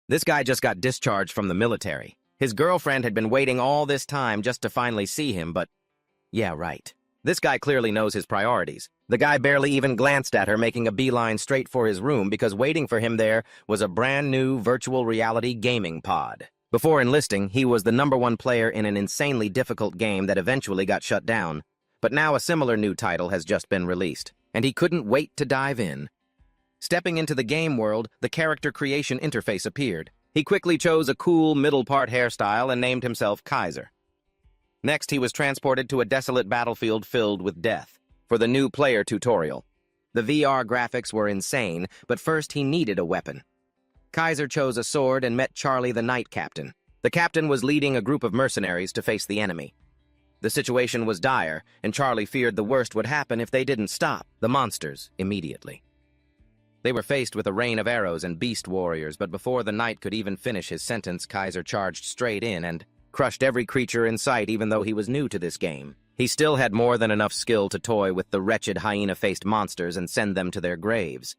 This guy just got discharged from the military. His girlfriend had been waiting all this time just to finally see him, but yeah, right. This guy clearly knows his priorities. The guy barely even glanced at her, making a beeline straight for his room because waiting for him there was a brand new virtual reality gaming pod. Before enlisting, he was the #1 player in an insanely difficult game that eventually got shut down. But now a similar new title has just been released, and he couldn't wait to dive in. Stepping into the game world, the character creation interface appeared. He quickly chose a cool middle-part hairstyle and named himself Kaiser. Next, he was transported to a desolate battlefield filled with death for the new player tutorial. The VR graphics were insane, but first he needed a weapon. Kaiser chose a sword and met Charlie the Knight Captain. The captain was leading a group of mercenaries to face the enemy. The situation was dire, and Charlie feared the worst would happen if they didn't stop the monsters immediately. They were faced with a rain of arrows and beast warriors, but before the knight could even finish his sentence, Kaiser charged straight in and crushed every creature in sight even though he was new to this game. He still had more than enough skill to toy with the wretched hyena-faced monsters and send them to their graves.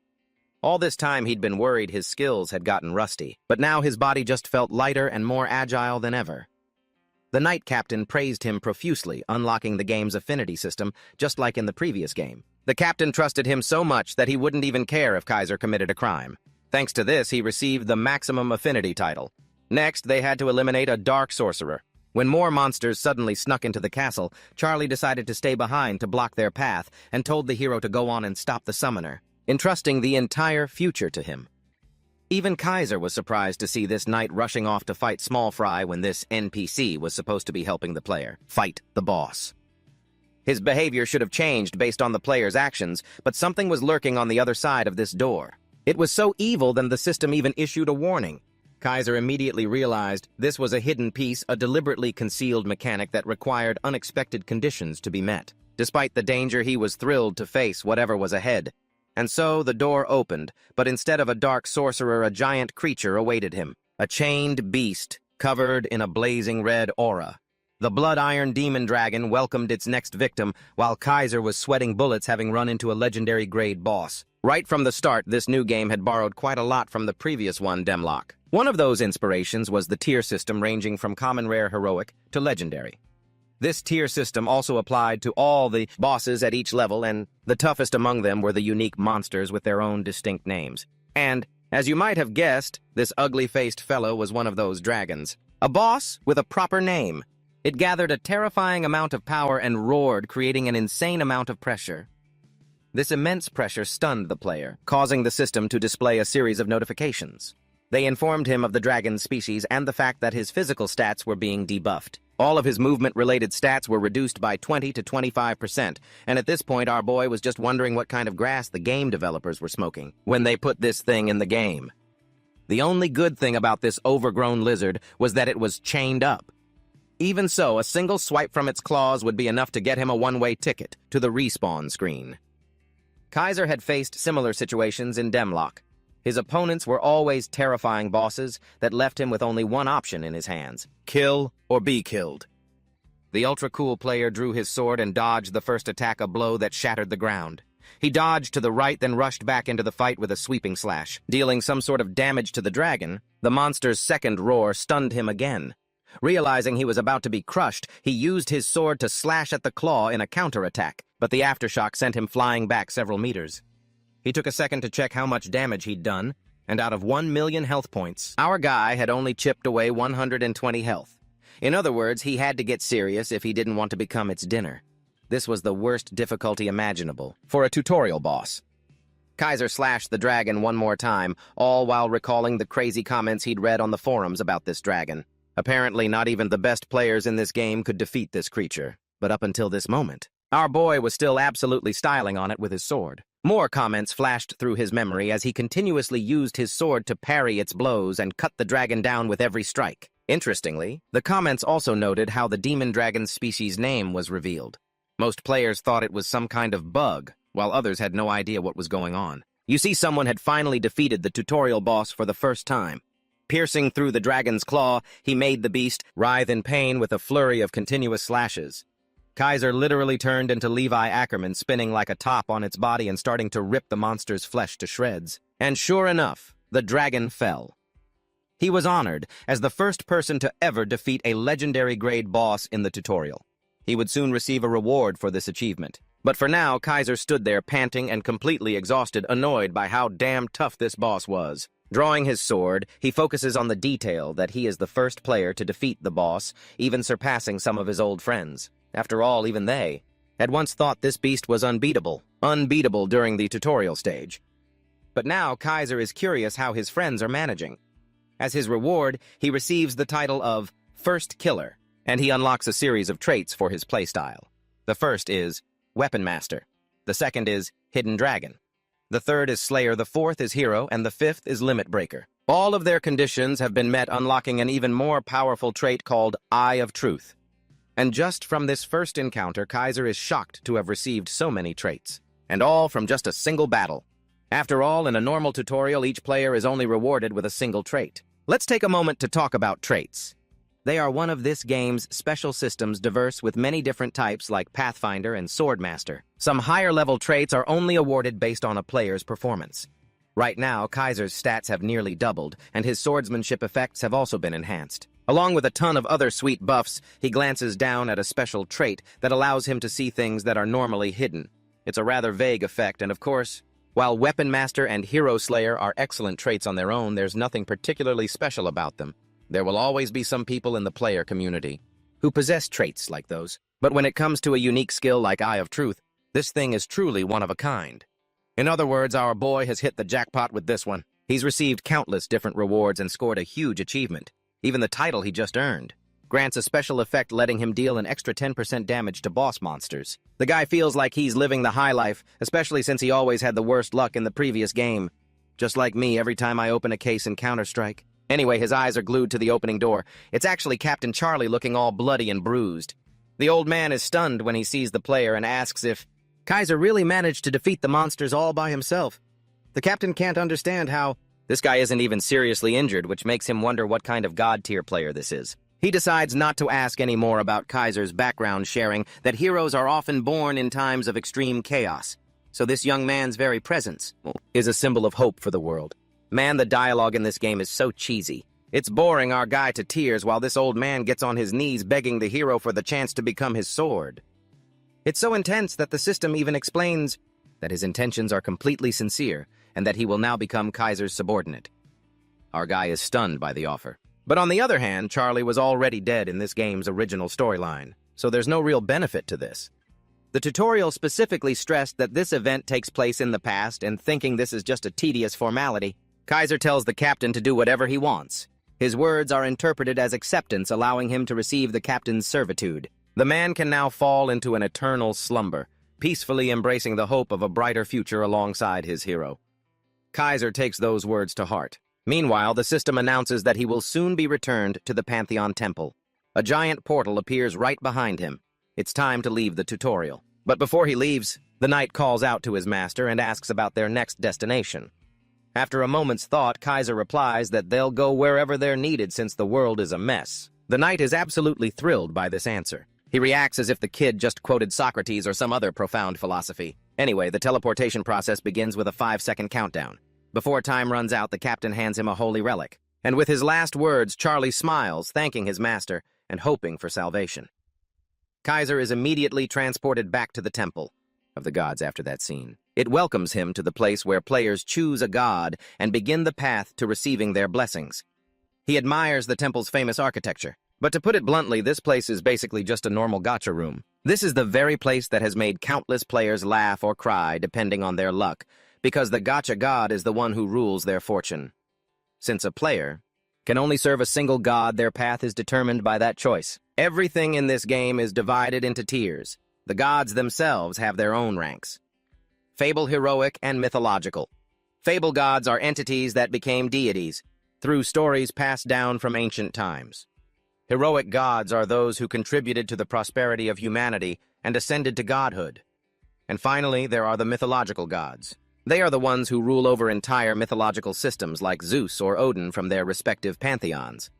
All this time he'd been worried his skills had gotten rusty, but now his body just felt lighter and more agile than ever. The Knight Captain praised him profusely, unlocking the game's affinity system, just like in the previous game. The captain trusted him so much that he wouldn't even care if Kaiser committed a crime. Thanks to this, he received the Maximum Affinity title. Next, they had to eliminate a dark sorcerer. When more monsters suddenly snuck into the castle, Charlie decided to stay behind to block their path and told the hero to go on and stop the summoner, entrusting the entire future to him. Even Kaiser was surprised to see this knight rushing off to fight Small Fry when this NPC was supposed to be helping the player fight the boss. His behavior should have changed based on the player's actions, but something was lurking on the other side of this door. It was so evil that the system even issued a warning. Kaiser immediately realized this was a hidden piece, a deliberately concealed mechanic that required unexpected conditions to be met. Despite the danger, he was thrilled to face whatever was ahead. And so the door opened, but instead of a dark sorcerer, a giant creature awaited him. A chained beast, covered in a blazing red aura. The blood-iron demon dragon welcomed its next victim, while Kaiser was sweating bullets having run into a legendary grade boss. Right from the start, this new game had borrowed quite a lot from the previous one, Demlock. One of those inspirations was the tier system ranging from common, rare, heroic to legendary. This tier system also applied to all the bosses at each level, and the toughest among them were the unique monsters with their own distinct names. And, as you might have guessed, this ugly-faced fellow was one of those dragons. A boss with a proper name. It gathered a terrifying amount of power and roared, creating an insane amount of pressure. This immense pressure stunned the player, causing the system to display a series of notifications. They informed him of the dragon's species and the fact that his physical stats were being debuffed. All of his movement-related stats were reduced by 20 to 25%, and at this point our boy was just wondering what kind of grass the game developers were smoking when they put this thing in the game. The only good thing about this overgrown lizard was that it was chained up. Even so, a single swipe from its claws would be enough to get him a one-way ticket to the respawn screen. Kaiser had faced similar situations in Demlock. His opponents were always terrifying bosses that left him with only one option in his hands: kill or be killed. The ultra-cool player drew his sword and dodged the first attack, a blow that shattered the ground. He dodged to the right, then rushed back into the fight with a sweeping slash. Dealing some sort of damage to the dragon, the monster's second roar stunned him again. Realizing he was about to be crushed, he used his sword to slash at the claw in a counterattack, but the aftershock sent him flying back several meters. He took a second to check how much damage he'd done, and out of 1 million health points, our guy had only chipped away 120 health. In other words, he had to get serious if he didn't want to become its dinner. This was the worst difficulty imaginable for a tutorial boss. Kaiser slashed the dragon one more time, all while recalling the crazy comments he'd read on the forums about this dragon. Apparently, not even the best players in this game could defeat this creature. But up until this moment, our boy was still absolutely styling on it with his sword. More comments flashed through his memory as he continuously used his sword to parry its blows and cut the dragon down with every strike. Interestingly, the comments also noted how the demon dragon's species name was revealed. Most players thought it was some kind of bug, while others had no idea what was going on. You see, someone had finally defeated the tutorial boss for the first time. Piercing through the dragon's claw, he made the beast writhe in pain with a flurry of continuous slashes. Kaiser literally turned into Levi Ackerman, spinning like a top on its body and starting to rip the monster's flesh to shreds. And sure enough, the dragon fell. He was honored as the first person to ever defeat a legendary-grade boss in the tutorial. He would soon receive a reward for this achievement. But for now, Kaiser stood there panting and completely exhausted, annoyed by how damn tough this boss was. Drawing his sword, he focuses on the detail that he is the first player to defeat the boss, even surpassing some of his old friends. After all, even they had once thought this beast was unbeatable during the tutorial stage. But now Kaiser is curious how his friends are managing. As his reward, he receives the title of First Killer, and he unlocks a series of traits for his playstyle. The first is Weapon Master. The second is Hidden Dragon. The third is Slayer, the fourth is Hero, and the fifth is Limit Breaker. All of their conditions have been met, unlocking an even more powerful trait called Eye of Truth. And just from this first encounter, Kaiser is shocked to have received so many traits, and all from just a single battle. After all, in a normal tutorial, each player is only rewarded with a single trait. Let's take a moment to talk about traits. They are one of this game's special systems, diverse with many different types like Pathfinder and Swordmaster. Some higher-level traits are only awarded based on a player's performance. Right now, Kaiser's stats have nearly doubled, and his swordsmanship effects have also been enhanced. Along with a ton of other sweet buffs, he glances down at a special trait that allows him to see things that are normally hidden. It's a rather vague effect, and of course, while Weapon Master and Hero Slayer are excellent traits on their own, there's nothing particularly special about them. There will always be some people in the player community who possess traits like those. But when it comes to a unique skill like Eye of Truth, this thing is truly one of a kind. In other words, our boy has hit the jackpot with this one. He's received countless different rewards and scored a huge achievement. Even the title he just earned grants a special effect letting him deal an extra 10% damage to boss monsters. The guy feels like he's living the high life, especially since he always had the worst luck in the previous game. Just like me every time I open a case in Counter-Strike. Anyway, his eyes are glued to the opening door. It's actually Captain Charlie looking all bloody and bruised. The old man is stunned when he sees the player and asks if Kaiser really managed to defeat the monsters all by himself. The captain can't understand how this guy isn't even seriously injured, which makes him wonder what kind of god-tier player this is. He decides not to ask any more about Kaiser's background, sharing that heroes are often born in times of extreme chaos. So this young man's very presence is a symbol of hope for the world. Man, the dialogue in this game is so cheesy. It's boring our guy to tears while this old man gets on his knees begging the hero for the chance to become his sword. It's so intense that the system even explains that his intentions are completely sincere and that he will now become Kaiser's subordinate. Our guy is stunned by the offer. But on the other hand, Charlie was already dead in this game's original storyline, so there's no real benefit to this. The tutorial specifically stressed that this event takes place in the past, and thinking this is just a tedious formality, Kaiser tells the captain to do whatever he wants. His words are interpreted as acceptance, allowing him to receive the captain's servitude. The man can now fall into an eternal slumber, peacefully embracing the hope of a brighter future alongside his hero. Kaiser takes those words to heart. Meanwhile, the system announces that he will soon be returned to the Pantheon Temple. A giant portal appears right behind him. It's time to leave the tutorial. But before he leaves, the knight calls out to his master and asks about their next destination. After a moment's thought, Kaiser replies that they'll go wherever they're needed since the world is a mess. The knight is absolutely thrilled by this answer. He reacts as if the kid just quoted Socrates or some other profound philosophy. Anyway, the teleportation process begins with a 5-second countdown. Before time runs out, the captain hands him a holy relic. And with his last words, Charlie smiles, thanking his master and hoping for salvation. Kaiser is immediately transported back to the Temple of the Gods after that scene. It welcomes him to the place where players choose a god and begin the path to receiving their blessings. He admires the temple's famous architecture. But to put it bluntly, this place is basically just a normal gacha room. This is the very place that has made countless players laugh or cry depending on their luck, because the gacha god is the one who rules their fortune. Since a player can only serve a single god, their path is determined by that choice. Everything in this game is divided into tiers. The gods themselves have their own ranks. Fable, heroic, and mythological. Fable gods are entities that became deities through stories passed down from ancient times. Heroic gods are those who contributed to the prosperity of humanity and ascended to godhood. And finally, there are the mythological gods. They are the ones who rule over entire mythological systems like Zeus or Odin from their respective pantheons.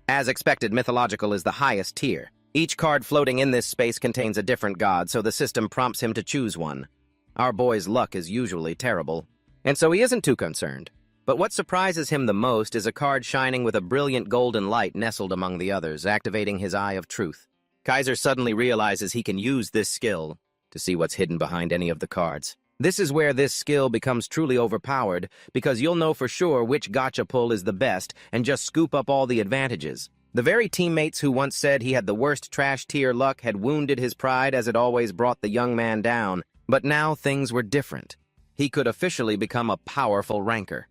As expected, mythological is the highest tier. Each card floating in this space contains a different god, so the system prompts him to choose one. Our boy's luck is usually terrible, and so he isn't too concerned. But what surprises him the most is a card shining with a brilliant golden light nestled among the others, activating his Eye of Truth. Kaiser suddenly realizes he can use this skill to see what's hidden behind any of the cards. This is where this skill becomes truly overpowered, because you'll know for sure which gacha pull is the best and just scoop up all the advantages. The very teammates who once said he had the worst trash tier luck had wounded his pride, as it always brought the young man down. But now things were different. He could officially become a powerful ranker.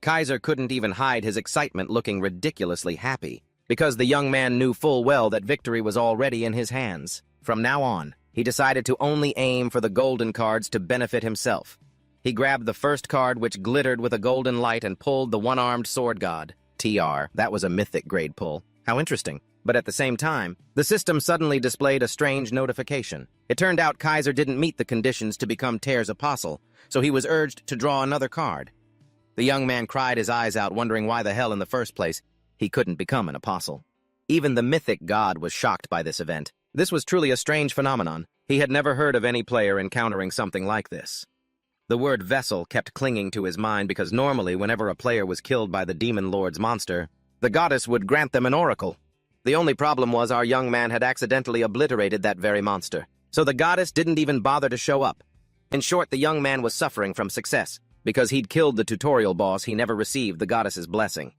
Kaiser couldn't even hide his excitement, looking ridiculously happy, because the young man knew full well that victory was already in his hands. From now on, he decided to only aim for the golden cards to benefit himself. He grabbed the first card, which glittered with a golden light, and pulled the one-armed sword god. TR, that was a mythic grade pull. How interesting. But at the same time, the system suddenly displayed a strange notification. It turned out Kaiser didn't meet the conditions to become Tear's apostle, so he was urged to draw another card. The young man cried his eyes out, wondering why the hell in the first place he couldn't become an apostle. Even the mythic god was shocked by this event. This was truly a strange phenomenon. He had never heard of any player encountering something like this. The word vessel kept clinging to his mind, because normally whenever a player was killed by the demon lord's monster, the goddess would grant them an oracle. The only problem was our young man had accidentally obliterated that very monster, so the goddess didn't even bother to show up. In short, the young man was suffering from success. Because he'd killed the tutorial boss, he never received the goddess's blessing.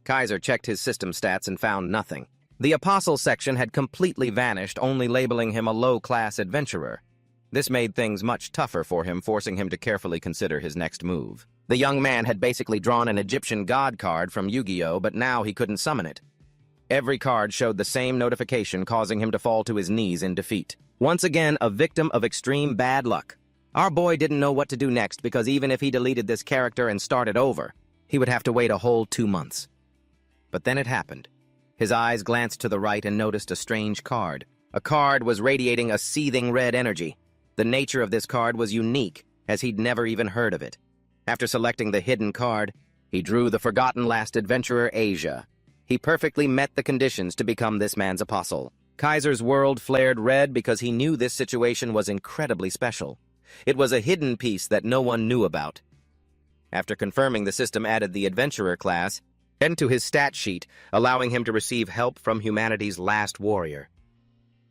Kaiser checked his system stats and found nothing. The apostle section had completely vanished, only labeling him a low-class adventurer. This made things much tougher for him, forcing him to carefully consider his next move. The young man had basically drawn an Egyptian god card from Yu-Gi-Oh!, but now he couldn't summon it. Every card showed the same notification, causing him to fall to his knees in defeat. Once again, a victim of extreme bad luck. Our boy didn't know what to do next, because even if he deleted this character and started over, he would have to wait a whole 2 months. But then it happened. His eyes glanced to the right and noticed a strange card. A card was radiating a seething red energy. The nature of this card was unique, as he'd never even heard of it. After selecting the hidden card, he drew the forgotten last adventurer, Asia. He perfectly met the conditions to become this man's apostle. Kaiser's world flared red because he knew this situation was incredibly special. It was a hidden piece that no one knew about. After confirming, the system added the adventurer class into his stat sheet, allowing him to receive help from humanity's last warrior.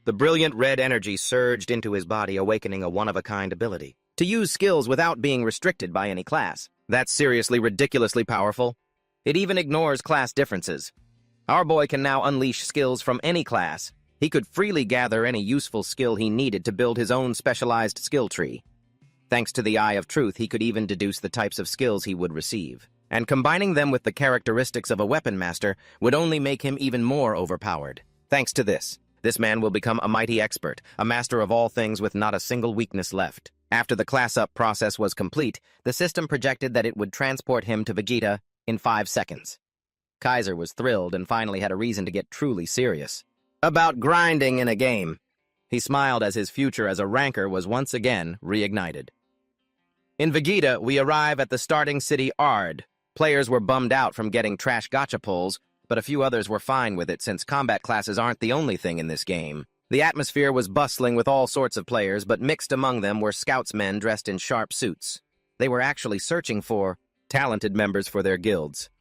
The brilliant red energy surged into his body, awakening a one-of-a-kind ability to use skills without being restricted by any class. That's seriously ridiculously powerful. It even ignores class differences. Our boy can now unleash skills from any class. He could freely gather any useful skill he needed to build his own specialized skill tree. Thanks to the Eye of Truth, he could even deduce the types of skills he would receive. And combining them with the characteristics of a weapon master would only make him even more overpowered. Thanks to this man will become a mighty expert, a master of all things with not a single weakness left. After the class-up process was complete, the system projected that it would transport him to Vegeta in 5 seconds. Kaiser was thrilled and finally had a reason to get truly serious about grinding in a game. He smiled as his future as a ranker was once again reignited. In Vegeta, we arrive at the starting city Ard. Players were bummed out from getting trash gacha pulls, but a few others were fine with it since combat classes aren't the only thing in this game. The atmosphere was bustling with all sorts of players, but mixed among them were scoutsmen dressed in sharp suits. They were actually searching for talented members for their guilds.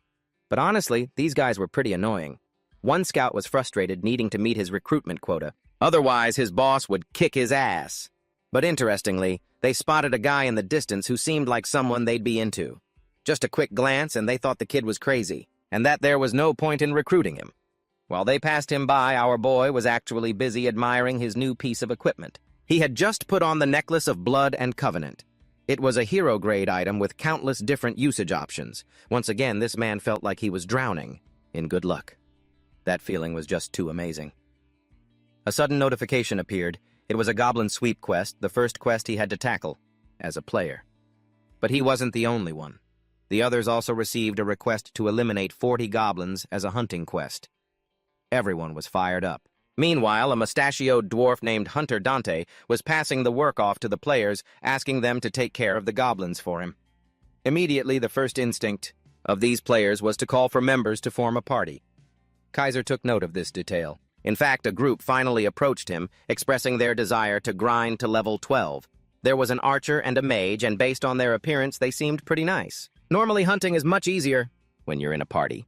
But honestly, these guys were pretty annoying. One scout was frustrated, needing to meet his recruitment quota. Otherwise, his boss would kick his ass. But interestingly, they spotted a guy in the distance who seemed like someone they'd be into. Just a quick glance, and they thought the kid was crazy, and that there was no point in recruiting him. While they passed him by, our boy was actually busy admiring his new piece of equipment. He had just put on the necklace of blood and covenant. It was a hero-grade item with countless different usage options. Once again, this man felt like he was drowning in good luck. That feeling was just too amazing. A sudden notification appeared. It was a goblin sweep quest, the first quest he had to tackle as a player. But he wasn't the only one. The others also received a request to eliminate 40 goblins as a hunting quest. Everyone was fired up. Meanwhile, a mustachioed dwarf named Hunter Dante was passing the work off to the players, asking them to take care of the goblins for him. Immediately, the first instinct of these players was to call for members to form a party. Kaiser took note of this detail. In fact, a group finally approached him, expressing their desire to grind to level 12. There was an archer and a mage, and based on their appearance, they seemed pretty nice. Normally, hunting is much easier when you're in a party.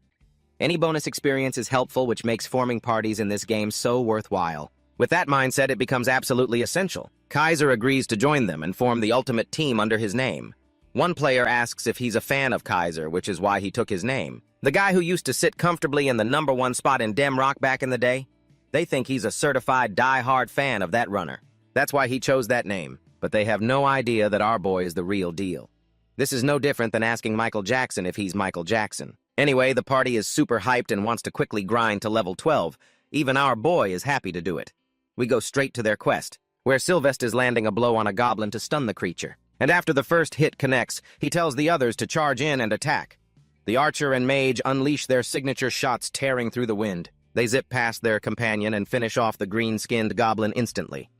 Any bonus experience is helpful, which makes forming parties in this game so worthwhile. With that mindset, it becomes absolutely essential. Kaiser agrees to join them and form the ultimate team under his name. One player asks if he's a fan of Kaiser, which is why he took his name. The guy who used to sit comfortably in the #1 spot in Dem Rock back in the day? They think he's a certified die-hard fan of that runner. That's why he chose that name, but they have no idea that our boy is the real deal. This is no different than asking Michael Jackson if he's Michael Jackson. Anyway, the party is super hyped and wants to quickly grind to level 12. Even our boy is happy to do it. We go straight to their quest, where Sylvester is landing a blow on a goblin to stun the creature. And after the first hit connects, he tells the others to charge in and attack. The archer and mage unleash their signature shots tearing through the wind. They zip past their companion and finish off the green-skinned goblin instantly.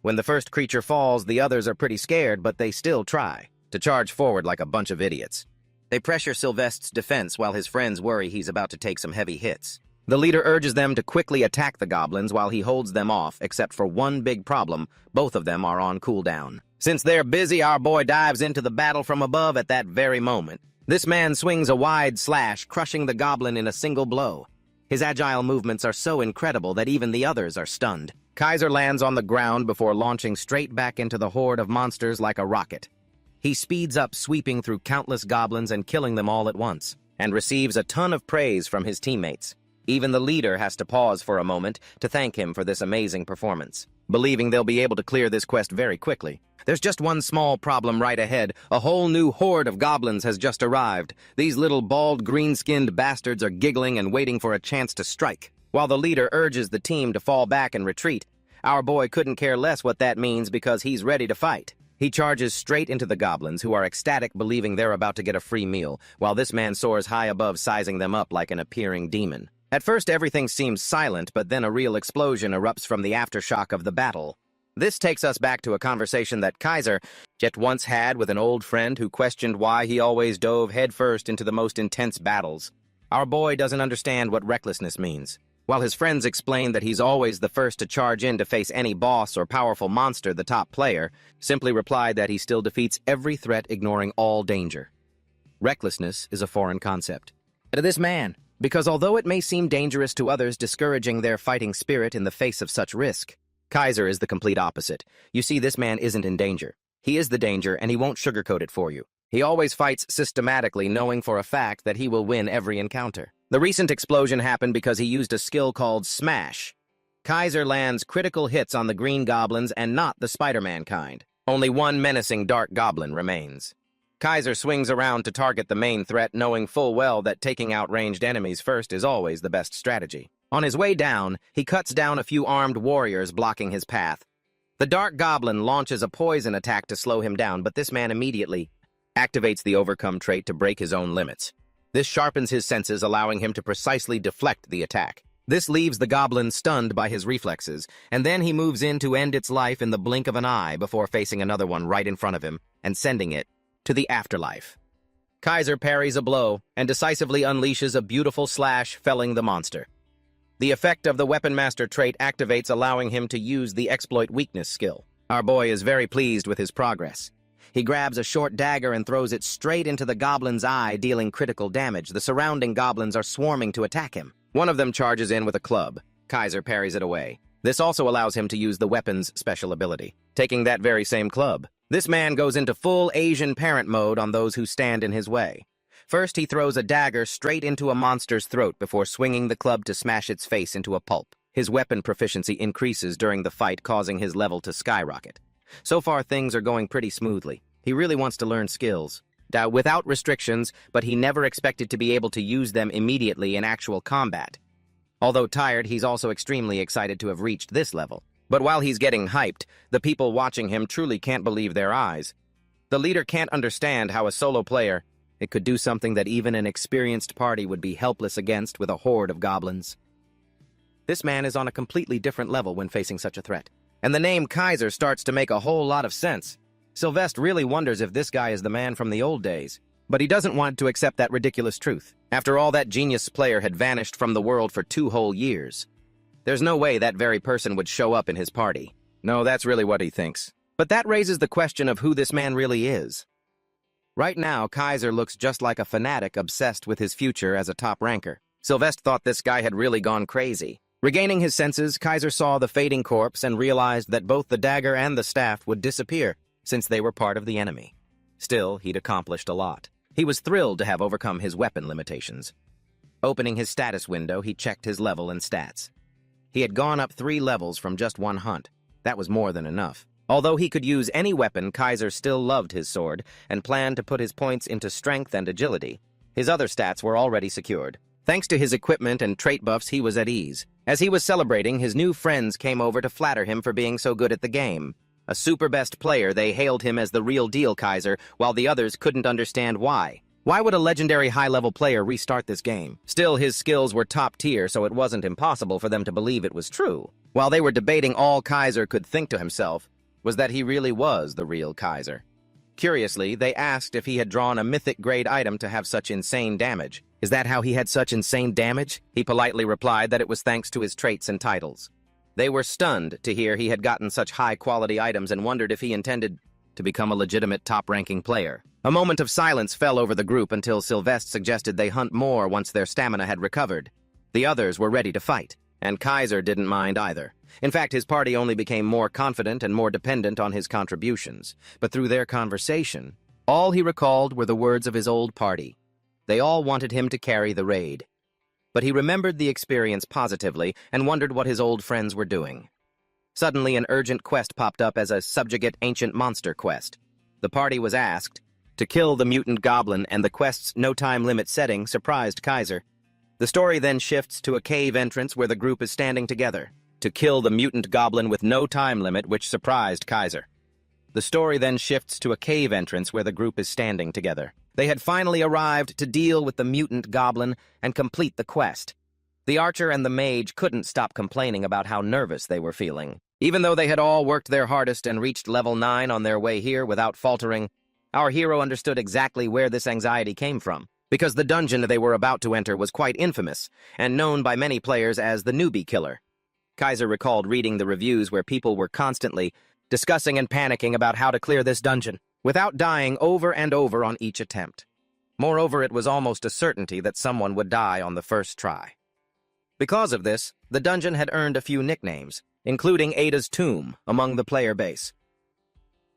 When the first creature falls, the others are pretty scared, but they still try to charge forward like a bunch of idiots. They pressure Sylvester's defense while his friends worry he's about to take some heavy hits. The leader urges them to quickly attack the goblins while he holds them off, except for one big problem: both of them are on cooldown. Since they're busy, our boy dives into the battle from above at that very moment. This man swings a wide slash, crushing the goblin in a single blow. His agile movements are so incredible that even the others are stunned. Kaiser lands on the ground before launching straight back into the horde of monsters like a rocket. He speeds up, sweeping through countless goblins and killing them all at once, and receives a ton of praise from his teammates. Even the leader has to pause for a moment to thank him for this amazing performance, believing they'll be able to clear this quest very quickly. There's just one small problem right ahead. A whole new horde of goblins has just arrived. These little bald, green-skinned bastards are giggling and waiting for a chance to strike. While the leader urges the team to fall back and retreat, our boy couldn't care less what that means because he's ready to fight. He charges straight into the goblins, who are ecstatic, believing they're about to get a free meal, while this man soars high above, sizing them up like an appearing demon. At first, everything seems silent, but then a real explosion erupts from the aftershock of the battle. This takes us back to a conversation that Kaiser once had with an old friend who questioned why he always dove headfirst into the most intense battles. Our boy doesn't understand what recklessness means. While his friends explain that he's always the first to charge in to face any boss or powerful monster, the top player simply replied that he still defeats every threat, ignoring all danger. Recklessness is a foreign concept to this man, because although it may seem dangerous to others, discouraging their fighting spirit in the face of such risk, Kaiser is the complete opposite. You see, this man isn't in danger. He is the danger, and he won't sugarcoat it for you. He always fights systematically, knowing for a fact that he will win every encounter. The recent explosion happened because he used a skill called Smash. Kaiser lands critical hits on the green goblins and not the Spider-Man kind. Only one menacing dark goblin remains. Kaiser swings around to target the main threat, knowing full well that taking out ranged enemies first is always the best strategy. On his way down, he cuts down a few armed warriors blocking his path. The dark goblin launches a poison attack to slow him down, but this man immediately activates the Overcome trait to break his own limits. This sharpens his senses, allowing him to precisely deflect the attack. This leaves the goblin stunned by his reflexes, and then he moves in to end its life in the blink of an eye before facing another one right in front of him and sending it to the afterlife. Kaiser parries a blow and decisively unleashes a beautiful slash, felling the monster. The effect of the Weapon Master trait activates, allowing him to use the Exploit Weakness skill. Our boy is very pleased with his progress. He grabs a short dagger and throws it straight into the goblin's eye, dealing critical damage. The surrounding goblins are swarming to attack him. One of them charges in with a club. Kaiser parries it away. This also allows him to use the weapon's special ability, taking that very same club. This man goes into full Asian parent mode on those who stand in his way. First, he throws a dagger straight into a monster's throat before swinging the club to smash its face into a pulp. His weapon proficiency increases during the fight, causing his level to skyrocket. So far, things are going pretty smoothly. He really wants to learn skills without restrictions, but he never expected to be able to use them immediately in actual combat. Although tired, he's also extremely excited to have reached this level. But while he's getting hyped, the people watching him truly can't believe their eyes. The leader can't understand how a solo player could do something that even an experienced party would be helpless against with a horde of goblins. This man is on a completely different level when facing such a threat. And the name Kaiser starts to make a whole lot of sense. Sylvester really wonders if this guy is the man from the old days. But he doesn't want to accept that ridiculous truth. After all, that genius player had vanished from the world for 2 whole years. There's no way that very person would show up in his party. No, that's really what he thinks. But that raises the question of who this man really is. Right now, Kaiser looks just like a fanatic obsessed with his future as a top ranker. Sylvester thought this guy had really gone crazy. Regaining his senses, Kaiser saw the fading corpse and realized that both the dagger and the staff would disappear, since they were part of the enemy. Still, he'd accomplished a lot. He was thrilled to have overcome his weapon limitations. Opening his status window, he checked his level and stats. He had gone up 3 levels from just one hunt. That was more than enough. Although he could use any weapon, Kaiser still loved his sword and planned to put his points into strength and agility. His other stats were already secured. Thanks to his equipment and trait buffs, he was at ease. As he was celebrating, his new friends came over to flatter him for being so good at the game. A super best player, they hailed him as the real deal Kaiser, while the others couldn't understand why. Why would a legendary high-level player restart this game? Still, his skills were top tier, so it wasn't impossible for them to believe it was true. While they were debating, all Kaiser could think to himself was that he really was the real Kaiser. Curiously, they asked if he had drawn a mythic-grade item to have such insane damage. Is that how he had such insane damage? He politely replied that it was thanks to his traits and titles. They were stunned to hear he had gotten such high-quality items and wondered if he intended to become a legitimate top-ranking player. A moment of silence fell over the group until Sylvester suggested they hunt more once their stamina had recovered. The others were ready to fight, and Kaiser didn't mind either. In fact, his party only became more confident and more dependent on his contributions. But through their conversation, all he recalled were the words of his old party. They all wanted him to carry the raid. But he remembered the experience positively and wondered what his old friends were doing. Suddenly, an urgent quest popped up as a subjugate ancient monster quest. The party was asked to kill the mutant goblin, and the quest's no-time limit setting surprised Kaiser. The story then shifts to a cave entrance where the group is standing together. To kill the mutant goblin with no time limit, which surprised Kaiser. The story then shifts to a cave entrance where the group is standing together. They had finally arrived to deal with the mutant goblin and complete the quest. The archer and the mage couldn't stop complaining about how nervous they were feeling. Even though they had all worked their hardest and reached level 9 on their way here without faltering, our hero understood exactly where this anxiety came from, because the dungeon they were about to enter was quite infamous and known by many players as the newbie killer. Kaiser recalled reading the reviews where people were constantly discussing and panicking about how to clear this dungeon, without dying over and over on each attempt. Moreover, it was almost a certainty that someone would die on the first try. Because of this, the dungeon had earned a few nicknames, including Ada's Tomb, among the player base.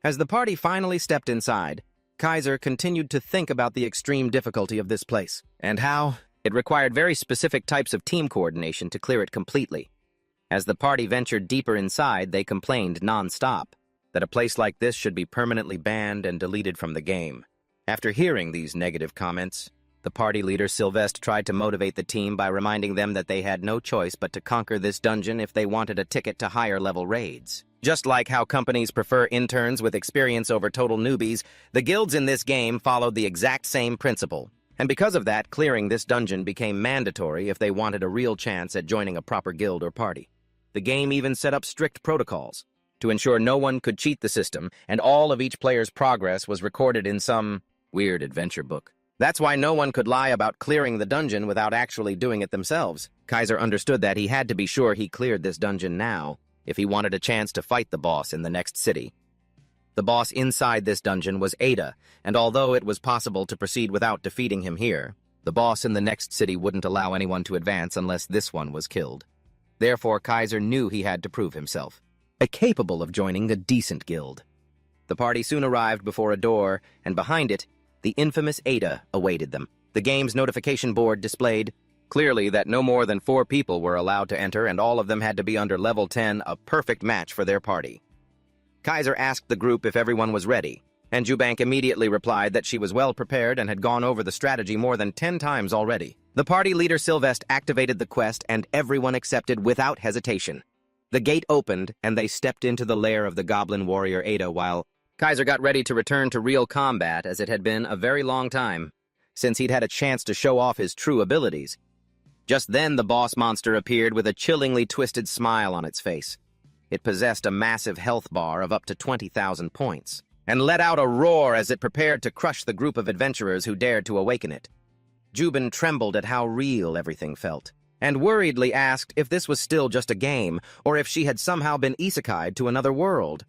As the party finally stepped inside, Kaiser continued to think about the extreme difficulty of this place, and how it required very specific types of team coordination to clear it completely. As the party ventured deeper inside, they complained non-stop that a place like this should be permanently banned and deleted from the game. After hearing these negative comments, the party leader Sylvester tried to motivate the team by reminding them that they had no choice but to conquer this dungeon if they wanted a ticket to higher-level raids. Just like how companies prefer interns with experience over total newbies, the guilds in this game followed the exact same principle. And because of that, clearing this dungeon became mandatory if they wanted a real chance at joining a proper guild or party. The game even set up strict protocols to ensure no one could cheat the system, and all of each player's progress was recorded in some weird adventure book. That's why no one could lie about clearing the dungeon without actually doing it themselves. Kaiser understood that he had to be sure he cleared this dungeon now if he wanted a chance to fight the boss in the next city. The boss inside this dungeon was Ada, and although it was possible to proceed without defeating him here, the boss in the next city wouldn't allow anyone to advance unless this one was killed. Therefore, Kaiser knew he had to prove himself, capable of joining a decent guild. The party soon arrived before a door, and behind it, the infamous Ada awaited them. The game's notification board displayed clearly that no more than 4 people were allowed to enter, and all of them had to be under level 10, a perfect match for their party. Kaiser asked the group if everyone was ready, and Jubank immediately replied that she was well prepared and had gone over the strategy more than 10 times already. The party leader Sylvester activated the quest, and everyone accepted without hesitation. The gate opened, and they stepped into the lair of the goblin warrior Ada while Kaiser got ready to return to real combat, as it had been a very long time since he'd had a chance to show off his true abilities. Just then, the boss monster appeared with a chillingly twisted smile on its face. It possessed a massive health bar of up to 20,000 points, and let out a roar as it prepared to crush the group of adventurers who dared to awaken it. Juban trembled at how real everything felt, and worriedly asked if this was still just a game, or if she had somehow been isekai'd to another world.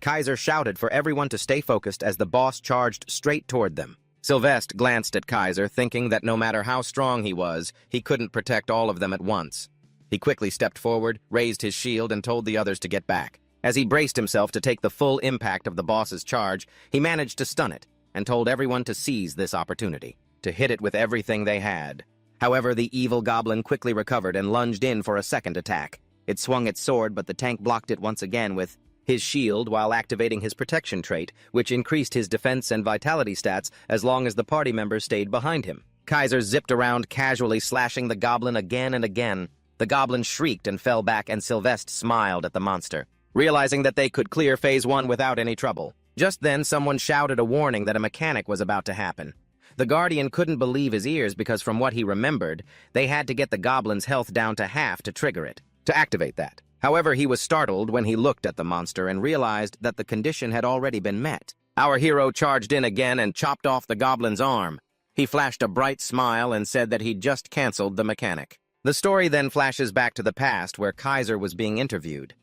Kaiser shouted for everyone to stay focused as the boss charged straight toward them. Sylvester glanced at Kaiser, thinking that no matter how strong he was, he couldn't protect all of them at once. He quickly stepped forward, raised his shield, and told the others to get back. As he braced himself to take the full impact of the boss's charge, he managed to stun it, and told everyone to seize this opportunity, to hit it with everything they had. However, the evil goblin quickly recovered and lunged in for a second attack. It swung its sword, but the tank blocked it once again with his shield while activating his protection trait, which increased his defense and vitality stats as long as the party members stayed behind him. Kaiser zipped around casually, slashing the goblin again and again. The goblin shrieked and fell back, and Sylvester smiled at the monster, realizing that they could clear Phase 1 without any trouble. Just then, someone shouted a warning that a mechanic was about to happen. The Guardian couldn't believe his ears because from what he remembered, they had to get the goblin's health down to half to trigger it, to activate that. However, he was startled when he looked at the monster and realized that the condition had already been met. Our hero charged in again and chopped off the goblin's arm. He flashed a bright smile and said that he'd just canceled the mechanic. The story then flashes back to the past where Kaiser was being interviewed.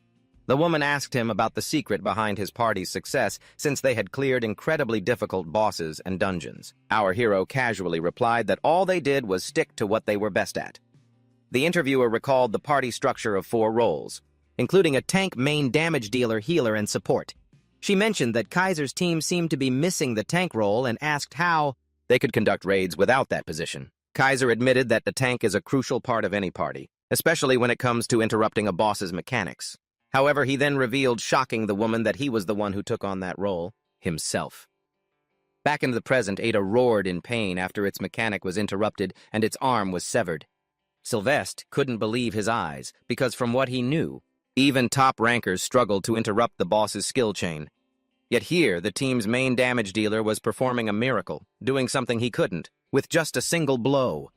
The woman asked him about the secret behind his party's success since they had cleared incredibly difficult bosses and dungeons. Our hero casually replied that all they did was stick to what they were best at. The interviewer recalled the party structure of 4 roles, including a tank, main damage dealer, healer, and support. She mentioned that Kaiser's team seemed to be missing the tank role and asked how they could conduct raids without that position. Kaiser admitted that the tank is a crucial part of any party, especially when it comes to interrupting a boss's mechanics. However, he then revealed, shocking the woman, that he was the one who took on that role himself. Back in the present, Ada roared in pain after its mechanic was interrupted and its arm was severed. Sylvester couldn't believe his eyes, because from what he knew, even top rankers struggled to interrupt the boss's skill chain. Yet here, the team's main damage dealer was performing a miracle, doing something he couldn't, with just a single blow.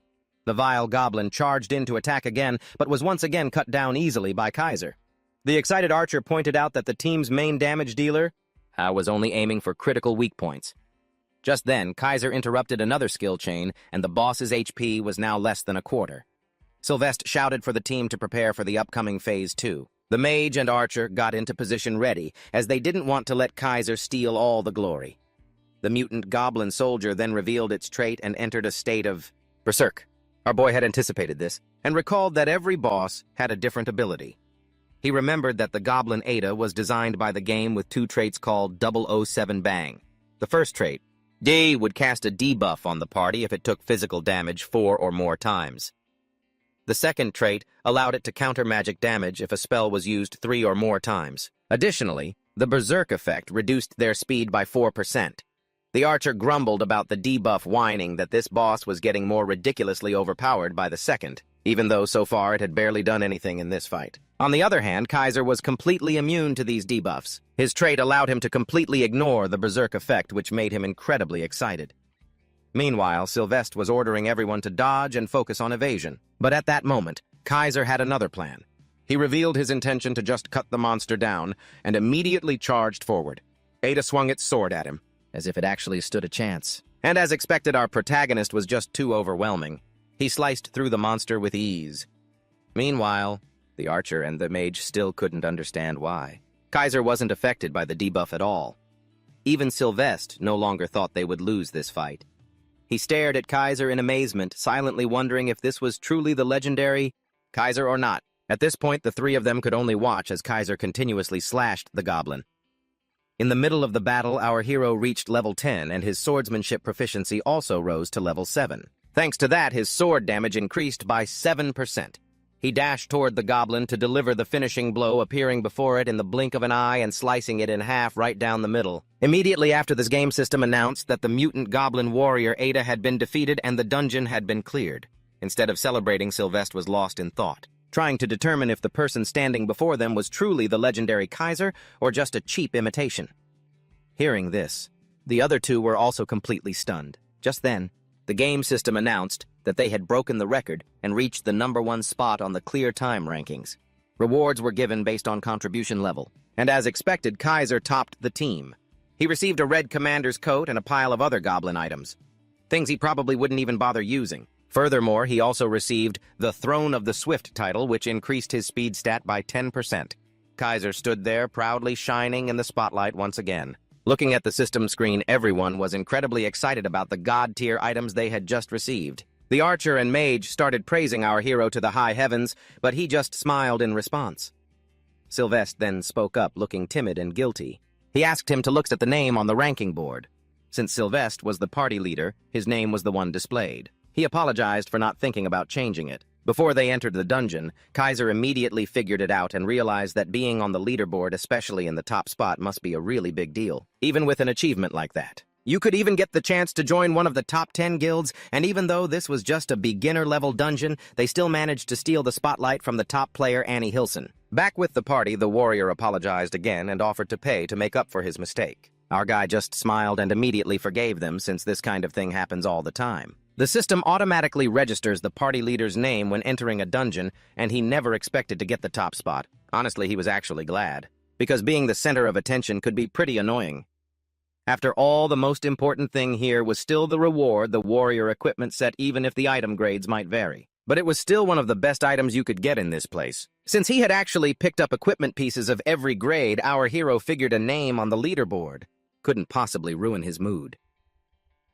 The vile goblin charged in to attack again, but was once again cut down easily by Kaiser. The excited archer pointed out that the team's main damage dealer was only aiming for critical weak points. Just then, Kaiser interrupted another skill chain, and the boss's HP was now less than a quarter. Sylvester shouted for the team to prepare for the upcoming Phase 2. The mage and archer got into position ready, as they didn't want to let Kaiser steal all the glory. The mutant goblin soldier then revealed its trait and entered a state of berserk. Our boy had anticipated this, and recalled that every boss had a different ability. He remembered that the goblin Ada was designed by the game with 2 traits called 007 Bang. The first trait, D, would cast a debuff on the party if it took physical damage 4 or more times. The second trait allowed it to counter magic damage if a spell was used 3 or more times. Additionally, the berserk effect reduced their speed by 4%. The archer grumbled about the debuff, whining that this boss was getting more ridiculously overpowered by the second, even though so far it had barely done anything in this fight. On the other hand, Kaiser was completely immune to these debuffs. His trait allowed him to completely ignore the berserk effect, which made him incredibly excited. Meanwhile, Sylvester was ordering everyone to dodge and focus on evasion. But at that moment, Kaiser had another plan. He revealed his intention to just cut the monster down and immediately charged forward. Ada swung its sword at him, as if it actually stood a chance. And as expected, our protagonist was just too overwhelming. He sliced through the monster with ease. Meanwhile, the archer and the mage still couldn't understand why. Kaiser wasn't affected by the debuff at all. Even Sylvester no longer thought they would lose this fight. He stared at Kaiser in amazement, silently wondering if this was truly the legendary Kaiser or not. At this point, the 3 of them could only watch as Kaiser continuously slashed the goblin. In the middle of the battle, our hero reached level 10, and his swordsmanship proficiency also rose to level 7. Thanks to that, his sword damage increased by 7%. He dashed toward the goblin to deliver the finishing blow, appearing before it in the blink of an eye and slicing it in half right down the middle. Immediately after, this game system announced that the mutant goblin warrior Ada had been defeated and the dungeon had been cleared. Instead of celebrating, Sylvester was lost in thought, trying to determine if the person standing before them was truly the legendary Kaiser or just a cheap imitation. Hearing this, the other 2 were also completely stunned. Just then, the game system announced that they had broken the record and reached the #1 spot on the clear time rankings. Rewards were given based on contribution level, and as expected, Kaiser topped the team. He received a red commander's coat and a pile of other goblin items, things he probably wouldn't even bother using. Furthermore, he also received the Throne of the Swift title, which increased his speed stat by 10%. Kaiser stood there, proudly shining in the spotlight once again. Looking at the system screen, everyone was incredibly excited about the god-tier items they had just received. The archer and mage started praising our hero to the high heavens, but he just smiled in response. Sylvester then spoke up, looking timid and guilty. He asked him to look at the name on the ranking board. Since Sylvester was the party leader, his name was the one displayed. He apologized for not thinking about changing it. Before they entered the dungeon, Kaiser immediately figured it out and realized that being on the leaderboard, especially in the top spot, must be a really big deal, even with an achievement like that. You could even get the chance to join one of the top 10 guilds, and even though this was just a beginner-level dungeon, they still managed to steal the spotlight from the top player, Annie Hilson. Back with the party, the warrior apologized again and offered to pay to make up for his mistake. Our guy just smiled and immediately forgave them, since this kind of thing happens all the time. The system automatically registers the party leader's name when entering a dungeon, and he never expected to get the top spot. Honestly, he was actually glad, because being the center of attention could be pretty annoying. After all, the most important thing here was still the reward, the warrior equipment set, even if the item grades might vary. But it was still one of the best items you could get in this place. Since he had actually picked up equipment pieces of every grade, our hero figured a name on the leaderboard couldn't possibly ruin his mood.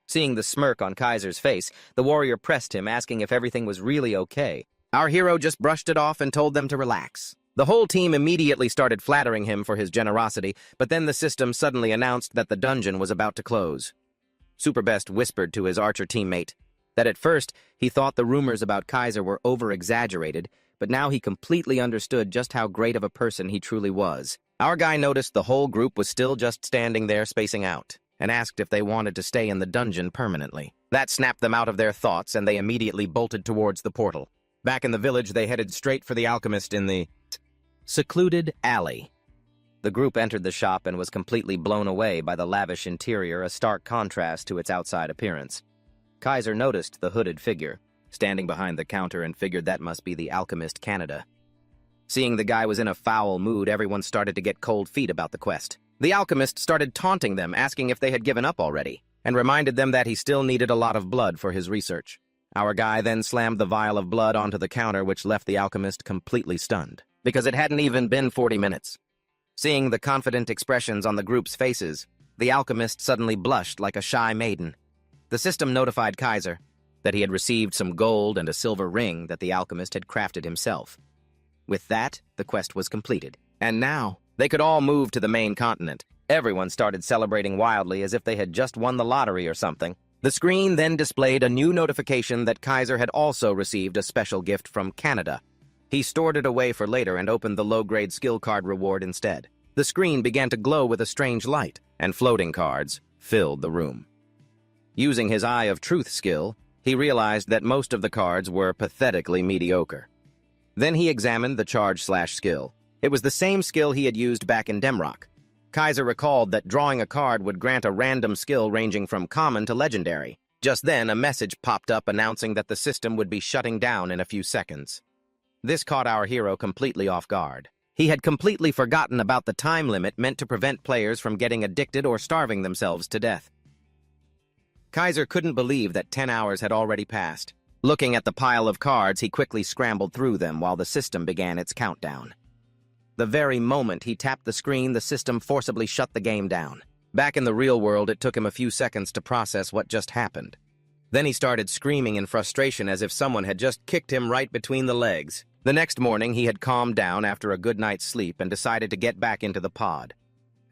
Seeing the smirk on Kaiser's face, the warrior pressed him, asking if everything was really okay. Our hero just brushed it off and told them to relax. The whole team immediately started flattering him for his generosity, but then the system suddenly announced that the dungeon was about to close. Superbest whispered to his archer teammate that at first he thought the rumors about Kaiser were over-exaggerated, but now he completely understood just how great of a person he truly was. Our guy noticed the whole group was still just standing there spacing out, and asked if they wanted to stay in the dungeon permanently. That snapped them out of their thoughts, and they immediately bolted towards the portal. Back in the village, they headed straight for the alchemist in the secluded alley. The group entered the shop and was completely blown away by the lavish interior, a stark contrast to its outside appearance. Kaiser noticed the hooded figure, standing behind the counter, and figured that must be the alchemist Canada. Seeing the guy was in a foul mood, everyone started to get cold feet about the quest. The alchemist started taunting them, asking if they had given up already, and reminded them that he still needed a lot of blood for his research. Our guy then slammed the vial of blood onto the counter, which left the alchemist completely stunned, because it hadn't even been 40 minutes. Seeing the confident expressions on the group's faces, the alchemist suddenly blushed like a shy maiden. The system notified Kaiser that he had received some gold and a silver ring that the alchemist had crafted himself. With that, the quest was completed, and now they could all move to the main continent. Everyone started celebrating wildly as if they had just won the lottery or something. The screen then displayed a new notification that Kaiser had also received a special gift from Canada. He stored it away for later and opened the low-grade skill card reward instead. The screen began to glow with a strange light, and floating cards filled the room. Using his Eye of Truth skill, he realized that most of the cards were pathetically mediocre. Then he examined the charge/skill. It was the same skill he had used back in Demrock. Kaiser recalled that drawing a card would grant a random skill ranging from common to legendary. Just then, a message popped up announcing that the system would be shutting down in a few seconds. This caught our hero completely off guard. He had completely forgotten about the time limit meant to prevent players from getting addicted or starving themselves to death. Kaiser couldn't believe that 10 hours had already passed. Looking at the pile of cards, he quickly scrambled through them while the system began its countdown. The very moment he tapped the screen, the system forcibly shut the game down. Back in the real world, it took him a few seconds to process what just happened. Then he started screaming in frustration as if someone had just kicked him right between the legs. The next morning, he had calmed down after a good night's sleep and decided to get back into the pod.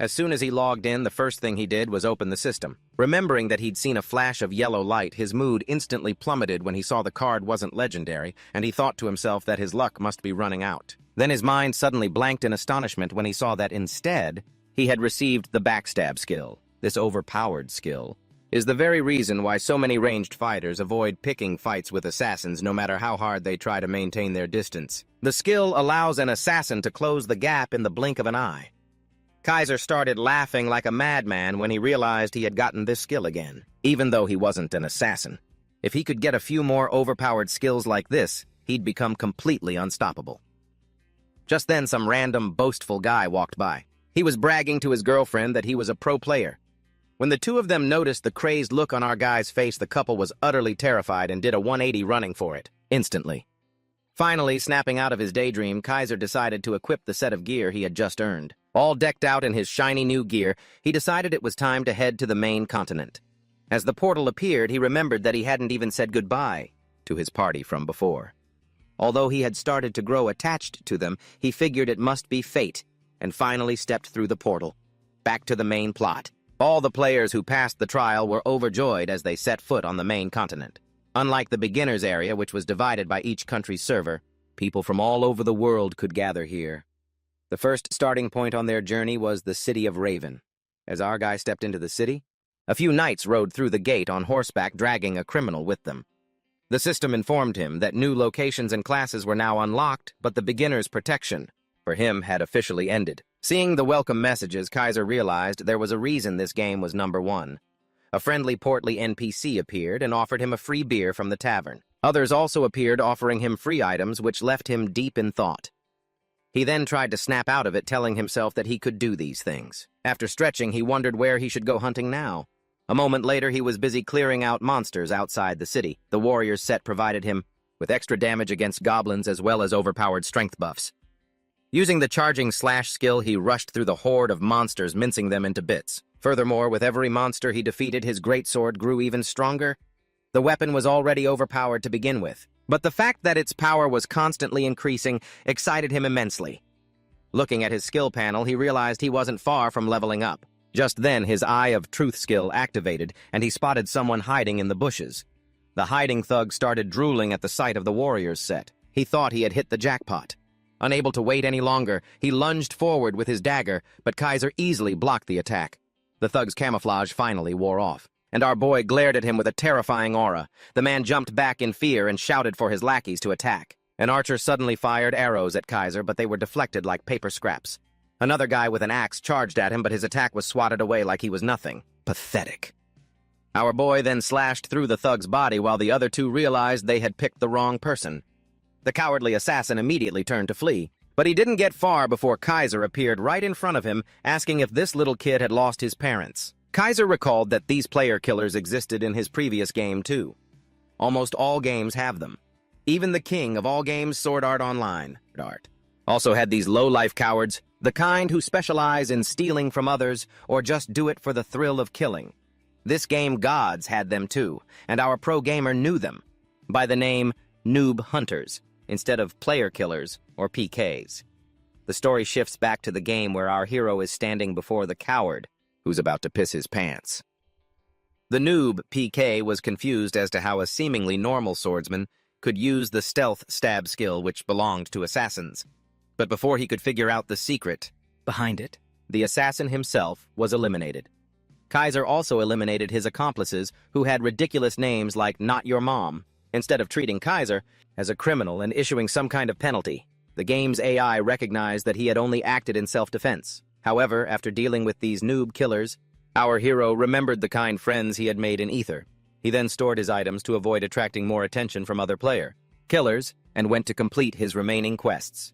As soon as he logged in, the first thing he did was open the system. Remembering that he'd seen a flash of yellow light, his mood instantly plummeted when he saw the card wasn't legendary, and he thought to himself that his luck must be running out. Then his mind suddenly blanked in astonishment when he saw that instead, he had received the backstab skill. This overpowered skill is the very reason why so many ranged fighters avoid picking fights with assassins no matter how hard they try to maintain their distance. The skill allows an assassin to close the gap in the blink of an eye. Kaiser started laughing like a madman when he realized he had gotten this skill again, even though he wasn't an assassin. If he could get a few more overpowered skills like this, he'd become completely unstoppable. Just then, some random, boastful guy walked by. He was bragging to his girlfriend that he was a pro player. When the two of them noticed the crazed look on our guy's face, the couple was utterly terrified and did a 180 running for it, instantly. Finally, snapping out of his daydream, Kaiser decided to equip the set of gear he had just earned. All decked out in his shiny new gear, he decided it was time to head to the main continent. As the portal appeared, he remembered that he hadn't even said goodbye to his party from before. Although he had started to grow attached to them, he figured it must be fate, and finally stepped through the portal. Back to the main plot. All the players who passed the trial were overjoyed as they set foot on the main continent. Unlike the beginners area, which was divided by each country's server, people from all over the world could gather here. The first starting point on their journey was the city of Raven. As our guy stepped into the city, a few knights rode through the gate on horseback, dragging a criminal with them. The system informed him that new locations and classes were now unlocked, but the beginner's protection for him had officially ended. Seeing the welcome messages, Kaiser realized there was a reason this game was number one. A friendly, portly NPC appeared and offered him a free beer from the tavern. Others also appeared, offering him free items, which left him deep in thought. He then tried to snap out of it, telling himself that he could do these things. After stretching, he wondered where he should go hunting now. A moment later, he was busy clearing out monsters outside the city. The warrior's set provided him with extra damage against goblins as well as overpowered strength buffs. Using the charging slash skill, he rushed through the horde of monsters, mincing them into bits. Furthermore, with every monster he defeated, his greatsword grew even stronger. The weapon was already overpowered to begin with, but the fact that its power was constantly increasing excited him immensely. Looking at his skill panel, he realized he wasn't far from leveling up. Just then, his Eye of Truth skill activated, and he spotted someone hiding in the bushes. The hiding thug started drooling at the sight of the warrior's set. He thought he had hit the jackpot. Unable to wait any longer, he lunged forward with his dagger, but Kaiser easily blocked the attack. The thug's camouflage finally wore off, and our boy glared at him with a terrifying aura. The man jumped back in fear and shouted for his lackeys to attack. An archer suddenly fired arrows at Kaiser, but they were deflected like paper scraps. Another guy with an axe charged at him, but his attack was swatted away like he was nothing. Pathetic. Our boy then slashed through the thug's body while the other two realized they had picked the wrong person. The cowardly assassin immediately turned to flee, but he didn't get far before Kaiser appeared right in front of him, asking if this little kid had lost his parents. Kaiser recalled that these player killers existed in his previous game, too. Almost all games have them. Even the king of all games, Sword Art Online, also had these low-life cowards, the kind who specialize in stealing from others or just do it for the thrill of killing. This game gods had them too, and our pro gamer knew them by the name Noob Hunters instead of player killers or PKs. The story shifts back to the game where our hero is standing before the coward who's about to piss his pants. The noob PK was confused as to how a seemingly normal swordsman could use the stealth stab skill which belonged to assassins. But before he could figure out the secret behind it, the assassin himself was eliminated. Kaiser also eliminated his accomplices who had ridiculous names like Not Your Mom. Instead of treating Kaiser as a criminal and issuing some kind of penalty, the game's AI recognized that he had only acted in self-defense. However, after dealing with these noob killers, our hero remembered the kind friends he had made in Ether. He then stored his items to avoid attracting more attention from other killers and went to complete his remaining quests.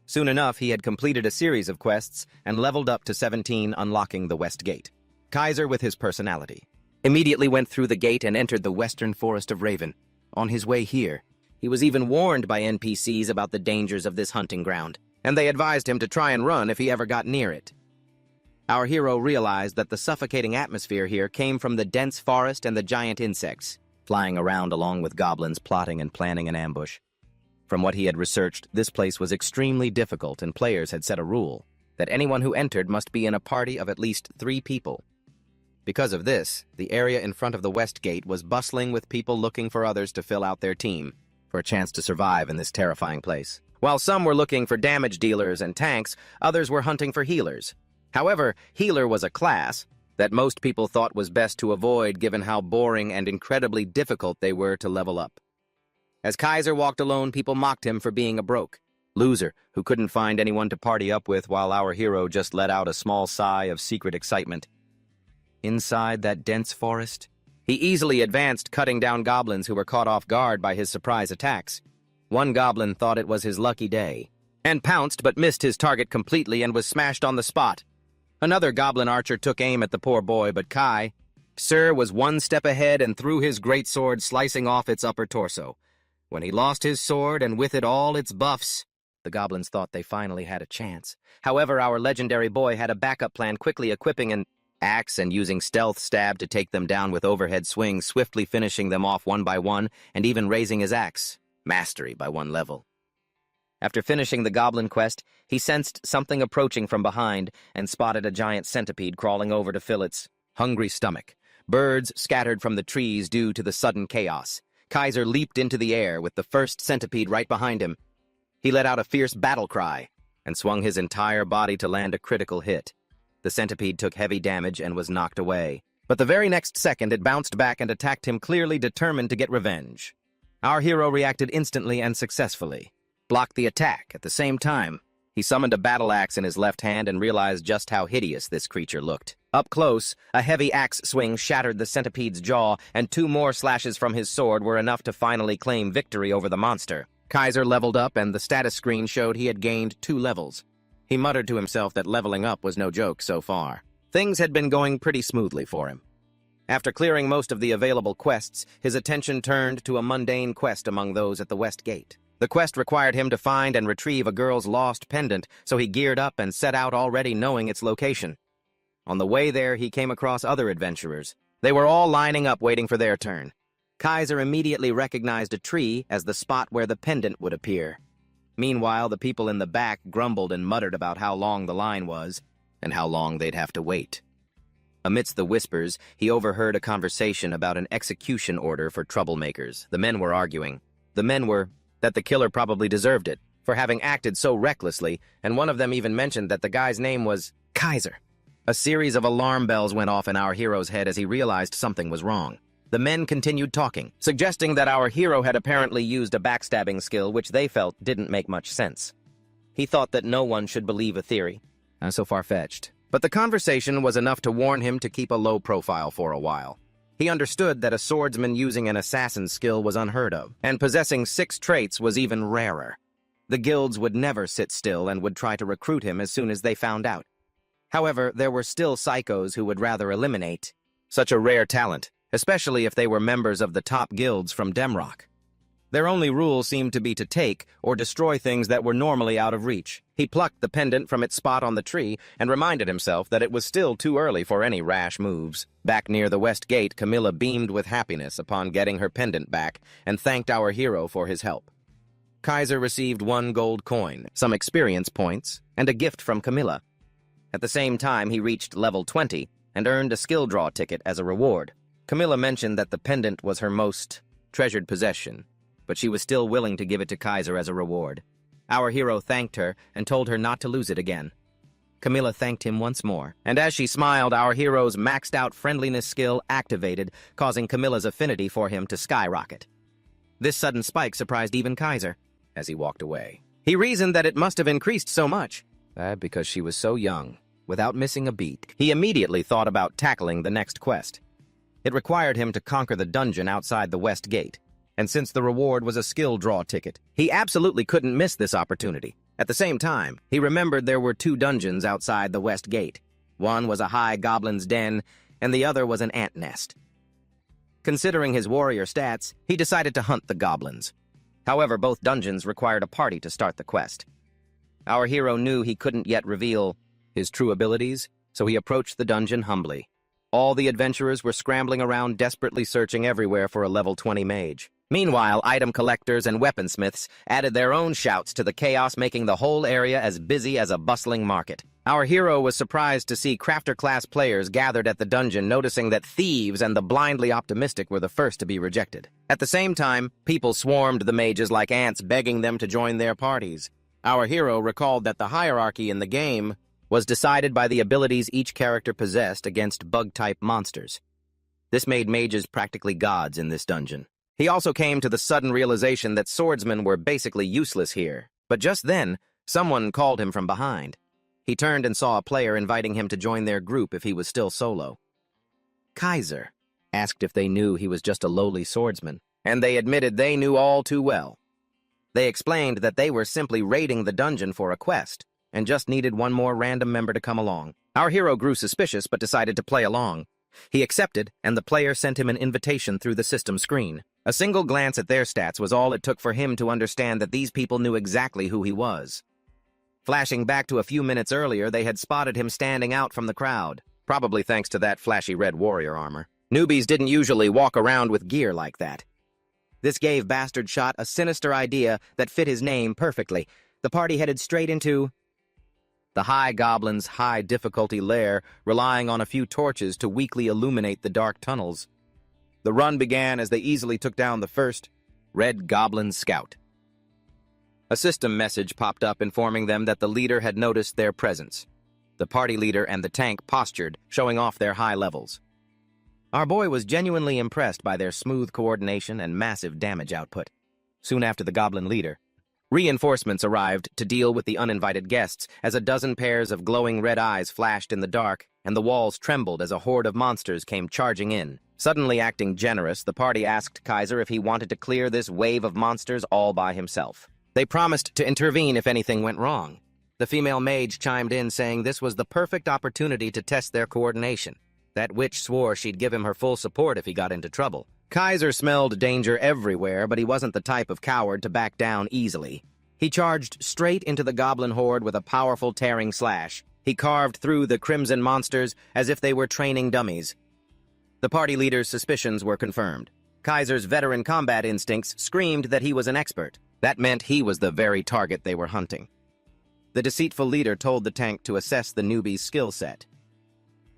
Soon enough, he had completed a series of quests and leveled up to 17, unlocking the West Gate. Kaiser, with his personality, immediately went through the gate and entered the western forest of Raven. On his way here, he was even warned by NPCs about the dangers of this hunting ground, and they advised him to try and run if he ever got near it. Our hero realized that the suffocating atmosphere here came from the dense forest and the giant insects, flying around along with goblins plotting and planning an ambush. From what he had researched, this place was extremely difficult, and players had set a rule that anyone who entered must be in a party of at least 3 people. Because of this, the area in front of the West Gate was bustling with people looking for others to fill out their team for a chance to survive in this terrifying place. While some were looking for damage dealers and tanks, others were hunting for healers. However, healer was a class that most people thought was best to avoid given how boring and incredibly difficult they were to level up. As Kaiser walked alone, people mocked him for being a broke loser who couldn't find anyone to party up with, while our hero just let out a small sigh of secret excitement. Inside that dense forest, he easily advanced, cutting down goblins who were caught off guard by his surprise attacks. One goblin thought it was his lucky day and pounced but missed his target completely and was smashed on the spot. Another goblin archer took aim at the poor boy, but Sir was one step ahead and threw his greatsword, slicing off its upper torso. When he lost his sword and with it all its buffs, the goblins thought they finally had a chance. However, our legendary boy had a backup plan, quickly equipping an axe and using stealth stab to take them down with overhead swings, swiftly finishing them off one by one, and even raising his axe mastery by one level. After finishing the goblin quest, he sensed something approaching from behind and spotted a giant centipede crawling over to fill its hungry stomach. Birds scattered from the trees due to the sudden chaos. Kaiser leaped into the air with the first centipede right behind him. He let out a fierce battle cry and swung his entire body to land a critical hit. The centipede took heavy damage and was knocked away. But the very next second, it bounced back and attacked him, clearly determined to get revenge. Our hero reacted instantly and successfully. Blocked the attack. At the same time, he summoned a battle axe in his left hand and realized just how hideous this creature looked. Up close, a heavy axe swing shattered the centipede's jaw, and 2 more slashes from his sword were enough to finally claim victory over the monster. Kaiser leveled up, and the status screen showed he had gained 2 levels. He muttered to himself that leveling up was no joke so far. Things had been going pretty smoothly for him. After clearing most of the available quests, his attention turned to a mundane quest among those at the West Gate. The quest required him to find and retrieve a girl's lost pendant, so he geared up and set out, already knowing its location. On the way there, he came across other adventurers. They were all lining up waiting for their turn. Kaiser immediately recognized a tree as the spot where the pendant would appear. Meanwhile, the people in the back grumbled and muttered about how long the line was and how long they'd have to wait. Amidst the whispers, he overheard a conversation about an execution order for troublemakers. The men were arguing. The men were that the killer probably deserved it for having acted so recklessly, and one of them even mentioned that the guy's name was Kaiser. A series of alarm bells went off in our hero's head as he realized something was wrong. The men continued talking, suggesting that our hero had apparently used a backstabbing skill which they felt didn't make much sense. He thought that no one should believe a theory so far-fetched, but the conversation was enough to warn him to keep a low profile for a while. He understood that a swordsman using an assassin's skill was unheard of, and possessing 6 traits was even rarer. The guilds would never sit still and would try to recruit him as soon as they found out. However, there were still psychos who would rather eliminate such a rare talent, especially if they were members of the top guilds from Demrock. Their only rule seemed to be to take or destroy things that were normally out of reach. He plucked the pendant from its spot on the tree and reminded himself that it was still too early for any rash moves. Back near the West Gate, Camilla beamed with happiness upon getting her pendant back and thanked our hero for his help. Kaiser received 1 gold coin, some experience points, and a gift from Camilla. At the same time, he reached level 20 and earned a skill draw ticket as a reward. Camilla mentioned that the pendant was her most treasured possession, but she was still willing to give it to Kaiser as a reward. Our hero thanked her and told her not to lose it again. Camilla thanked him once more, and as she smiled, our hero's maxed-out friendliness skill activated, causing Camilla's affinity for him to skyrocket. This sudden spike surprised even Kaiser as he walked away. He reasoned that it must have increased so much, because she was so young, without missing a beat. He immediately thought about tackling the next quest. It required him to conquer the dungeon outside the West Gate, and since the reward was a skill draw ticket, he absolutely couldn't miss this opportunity. At the same time, he remembered there were 2 dungeons outside the West Gate. One was a high goblin's den, and the other was an ant nest. Considering his warrior stats, he decided to hunt the goblins. However, both dungeons required a party to start the quest. Our hero knew he couldn't yet reveal his true abilities, so he approached the dungeon humbly. All the adventurers were scrambling around, desperately searching everywhere for a level 20 mage. Meanwhile, item collectors and weaponsmiths added their own shouts to the chaos, making the whole area as busy as a bustling market. Our hero was surprised to see crafter-class players gathered at the dungeon, noticing that thieves and the blindly optimistic were the first to be rejected. At the same time, people swarmed the mages like ants, begging them to join their parties. Our hero recalled that the hierarchy in the game was decided by the abilities each character possessed against bug-type monsters. This made mages practically gods in this dungeon. He also came to the sudden realization that swordsmen were basically useless here. But just then, someone called him from behind. He turned and saw a player inviting him to join their group if he was still solo. Kaiser asked if they knew he was just a lowly swordsman, and they admitted they knew all too well. They explained that they were simply raiding the dungeon for a quest, and just needed one more random member to come along. Our hero grew suspicious but decided to play along. He accepted, and the player sent him an invitation through the system screen. A single glance at their stats was all it took for him to understand that these people knew exactly who he was. Flashing back to a few minutes earlier, they had spotted him standing out from the crowd, probably thanks to that flashy red warrior armor. Newbies didn't usually walk around with gear like that. This gave Bastard Shot a sinister idea that fit his name perfectly. The party headed straight into the High Goblin's high-difficulty lair, relying on a few torches to weakly illuminate the dark tunnels. The run began as they easily took down the first Red Goblin Scout. A system message popped up informing them that the leader had noticed their presence. The party leader and the tank postured, showing off their high levels. Our boy was genuinely impressed by their smooth coordination and massive damage output. Soon after the goblin leader, reinforcements arrived to deal with the uninvited guests as a dozen pairs of glowing red eyes flashed in the dark and the walls trembled as a horde of monsters came charging in. Suddenly acting generous, the party asked Kaiser if he wanted to clear this wave of monsters all by himself. They promised to intervene if anything went wrong. The female mage chimed in saying this was the perfect opportunity to test their coordination. That witch swore she'd give him her full support if he got into trouble. Kaiser smelled danger everywhere, but he wasn't the type of coward to back down easily. He charged straight into the goblin horde with a powerful tearing slash. He carved through the crimson monsters as if they were training dummies. The party leader's suspicions were confirmed. Kaiser's veteran combat instincts screamed that he was an expert. That meant he was the very target they were hunting. The deceitful leader told the tank to assess the newbie's skill set.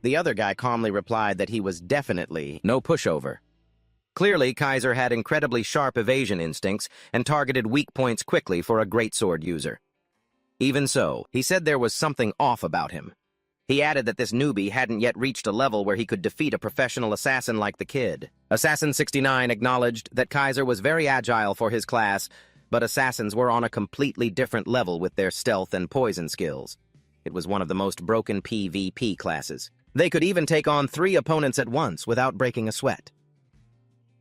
The other guy calmly replied that he was definitely no pushover. Clearly, Kaiser had incredibly sharp evasion instincts and targeted weak points quickly for a greatsword user. Even so, he said there was something off about him. He added that this newbie hadn't yet reached a level where he could defeat a professional assassin like the kid. Assassin 69 acknowledged that Kaiser was very agile for his class, but assassins were on a completely different level with their stealth and poison skills. It was one of the most broken PvP classes. They could even take on 3 opponents at once without breaking a sweat.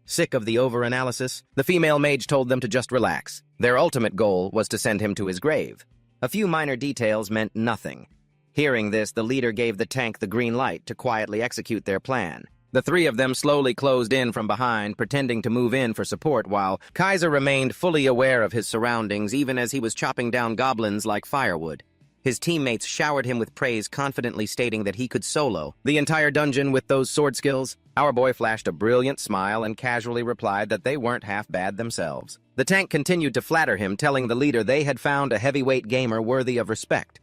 Sick of the overanalysis, the female mage told them to just relax. Their ultimate goal was to send him to his grave. A few minor details meant nothing. Hearing this, the leader gave the tank the green light to quietly execute their plan. The 3 of them slowly closed in from behind, pretending to move in for support, while Kaiser remained fully aware of his surroundings even as he was chopping down goblins like firewood. His teammates showered him with praise, confidently stating that he could solo the entire dungeon with those sword skills. Our boy flashed a brilliant smile and casually replied that they weren't half bad themselves. The tank continued to flatter him, telling the leader they had found a heavyweight gamer worthy of respect.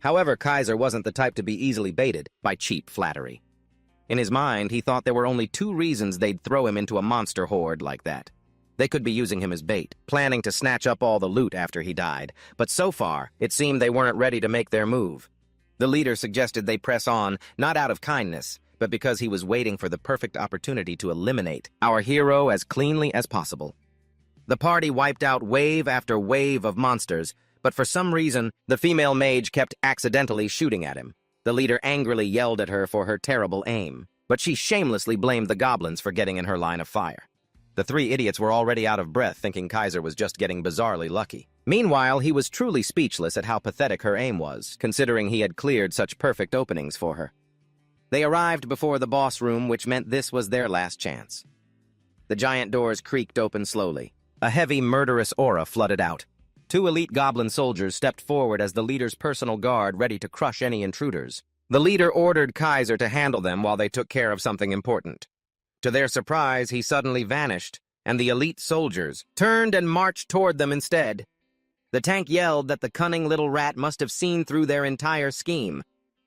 However, Kaiser wasn't the type to be easily baited by cheap flattery. In his mind, he thought there were only 2 reasons they'd throw him into a monster horde like that. They could be using him as bait, planning to snatch up all the loot after he died, but so far, it seemed they weren't ready to make their move. The leader suggested they press on, not out of kindness, but because he was waiting for the perfect opportunity to eliminate our hero as cleanly as possible. The party wiped out wave after wave of monsters, but for some reason, the female mage kept accidentally shooting at him. The leader angrily yelled at her for her terrible aim, but she shamelessly blamed the goblins for getting in her line of fire. The 3 idiots were already out of breath, thinking Kaiser was just getting bizarrely lucky. Meanwhile, he was truly speechless at how pathetic her aim was, considering he had cleared such perfect openings for her. They arrived before the boss room, which meant this was their last chance. The giant doors creaked open slowly. A heavy, murderous aura flooded out. 2 elite goblin soldiers stepped forward as the leader's personal guard, ready to crush any intruders. The leader ordered Kaiser to handle them while they took care of something important. To their surprise, he suddenly vanished, and the elite soldiers turned and marched toward them instead. The tank yelled that the cunning little rat must have seen through their entire scheme.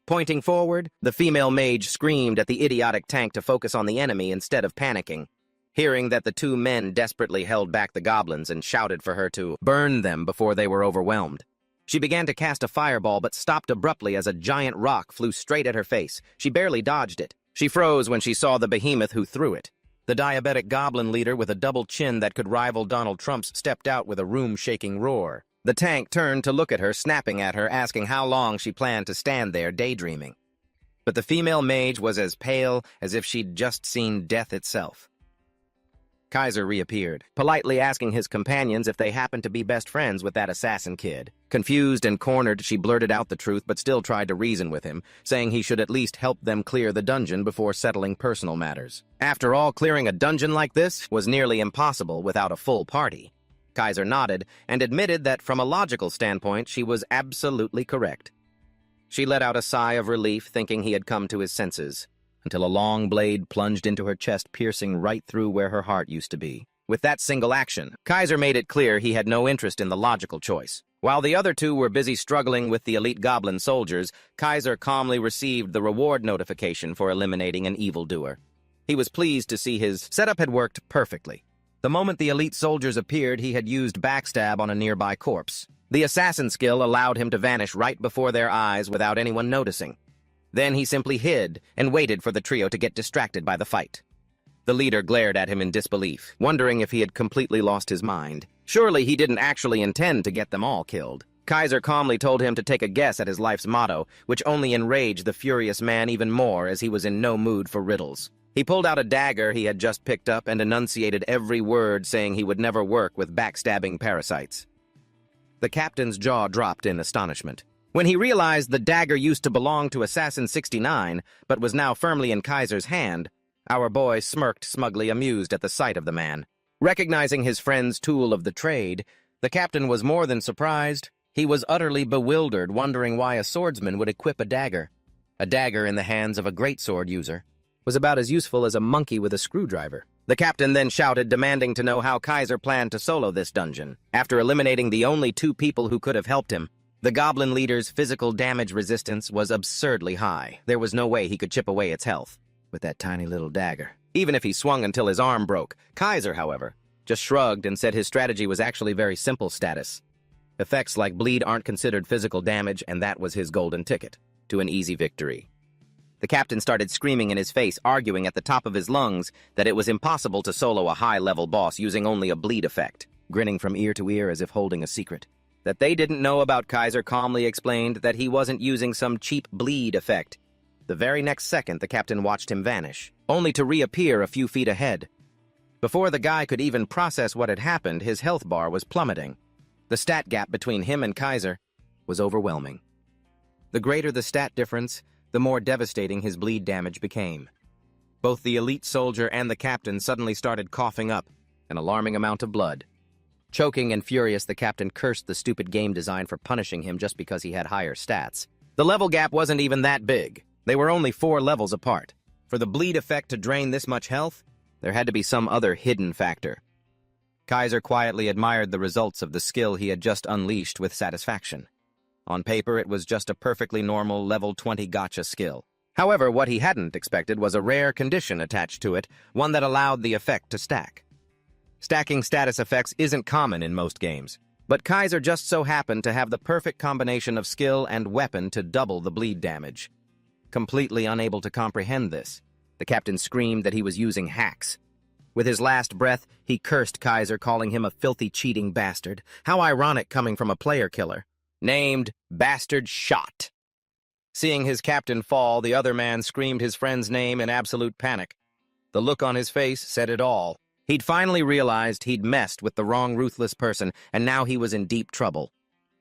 Pointing forward, the female mage screamed at the idiotic tank to focus on the enemy instead of panicking. Hearing that the 2 men desperately held back the goblins and shouted for her to burn them before they were overwhelmed. She began to cast a fireball but stopped abruptly as a giant rock flew straight at her face. She barely dodged it. She froze when she saw the behemoth who threw it. The diabetic goblin leader with a double chin that could rival Donald Trump's stepped out with a room-shaking roar. The tank turned to look at her, snapping at her, asking how long she planned to stand there daydreaming. But the female mage was as pale as if she'd just seen death itself. Kaiser reappeared, politely asking his companions if they happened to be best friends with that assassin kid. Confused and cornered, she blurted out the truth but still tried to reason with him, saying he should at least help them clear the dungeon before settling personal matters. After all, clearing a dungeon like this was nearly impossible without a full party. Kaiser nodded and admitted that from a logical standpoint she was absolutely correct. She let out a sigh of relief, thinking he had come to his senses, until a long blade plunged into her chest, piercing right through where her heart used to be. With that single action, Kaiser made it clear he had no interest in the logical choice. While the other two were busy struggling with the elite goblin soldiers, Kaiser calmly received the reward notification for eliminating an evildoer. He was pleased to see his setup had worked perfectly. The moment the elite soldiers appeared, he had used backstab on a nearby corpse. The assassin skill allowed him to vanish right before their eyes without anyone noticing. Then he simply hid and waited for the trio to get distracted by the fight. The leader glared at him in disbelief, wondering if he had completely lost his mind. Surely he didn't actually intend to get them all killed. Kaiser calmly told him to take a guess at his life's motto, which only enraged the furious man even more as he was in no mood for riddles. He pulled out a dagger he had just picked up and enunciated every word, saying he would never work with backstabbing parasites. The captain's jaw dropped in astonishment. When he realized the dagger used to belong to Assassin 69, but was now firmly in Kaiser's hand, our boy smirked, smugly amused at the sight of the man. Recognizing his friend's tool of the trade, the captain was more than surprised. He was utterly bewildered, wondering why a swordsman would equip a dagger. A dagger in the hands of a greatsword user was about as useful as a monkey with a screwdriver. The captain then shouted, demanding to know how Kaiser planned to solo this dungeon. After eliminating the only two people who could have helped him, the goblin leader's physical damage resistance was absurdly high. There was no way he could chip away its health with that tiny little dagger, even if he swung until his arm broke. Kaiser, however, just shrugged and said his strategy was actually very simple status. Effects like bleed aren't considered physical damage, and that was his golden ticket to an easy victory. The captain started screaming in his face, arguing at the top of his lungs that it was impossible to solo a high-level boss using only a bleed effect, grinning from ear to ear as if holding a secret. That they didn't know about, Kaiser calmly explained that he wasn't using some cheap bleed effect. The very next second, the captain watched him vanish, only to reappear a few feet ahead. Before the guy could even process what had happened, his health bar was plummeting. The stat gap between him and Kaiser was overwhelming. The greater the stat difference, the more devastating his bleed damage became. Both the elite soldier and the captain suddenly started coughing up an alarming amount of blood. Choking and furious, the captain cursed the stupid game design for punishing him just because he had higher stats. The level gap wasn't even that big. They were only 4 levels apart. For the bleed effect to drain this much health, there had to be some other hidden factor. Kaiser quietly admired the results of the skill he had just unleashed with satisfaction. On paper, it was just a perfectly normal level 20 gacha skill. However, what he hadn't expected was a rare condition attached to it, one that allowed the effect to stack. Stacking status effects isn't common in most games, but Kaiser just so happened to have the perfect combination of skill and weapon to double the bleed damage. Completely unable to comprehend this, the captain screamed that he was using hacks. With his last breath, he cursed Kaiser, calling him a filthy, cheating bastard. How ironic coming from a player killer. Named Bastard Shot. Seeing his captain fall, the other man screamed his friend's name in absolute panic. The look on his face said it all. He'd finally realized he'd messed with the wrong ruthless person, and now he was in deep trouble.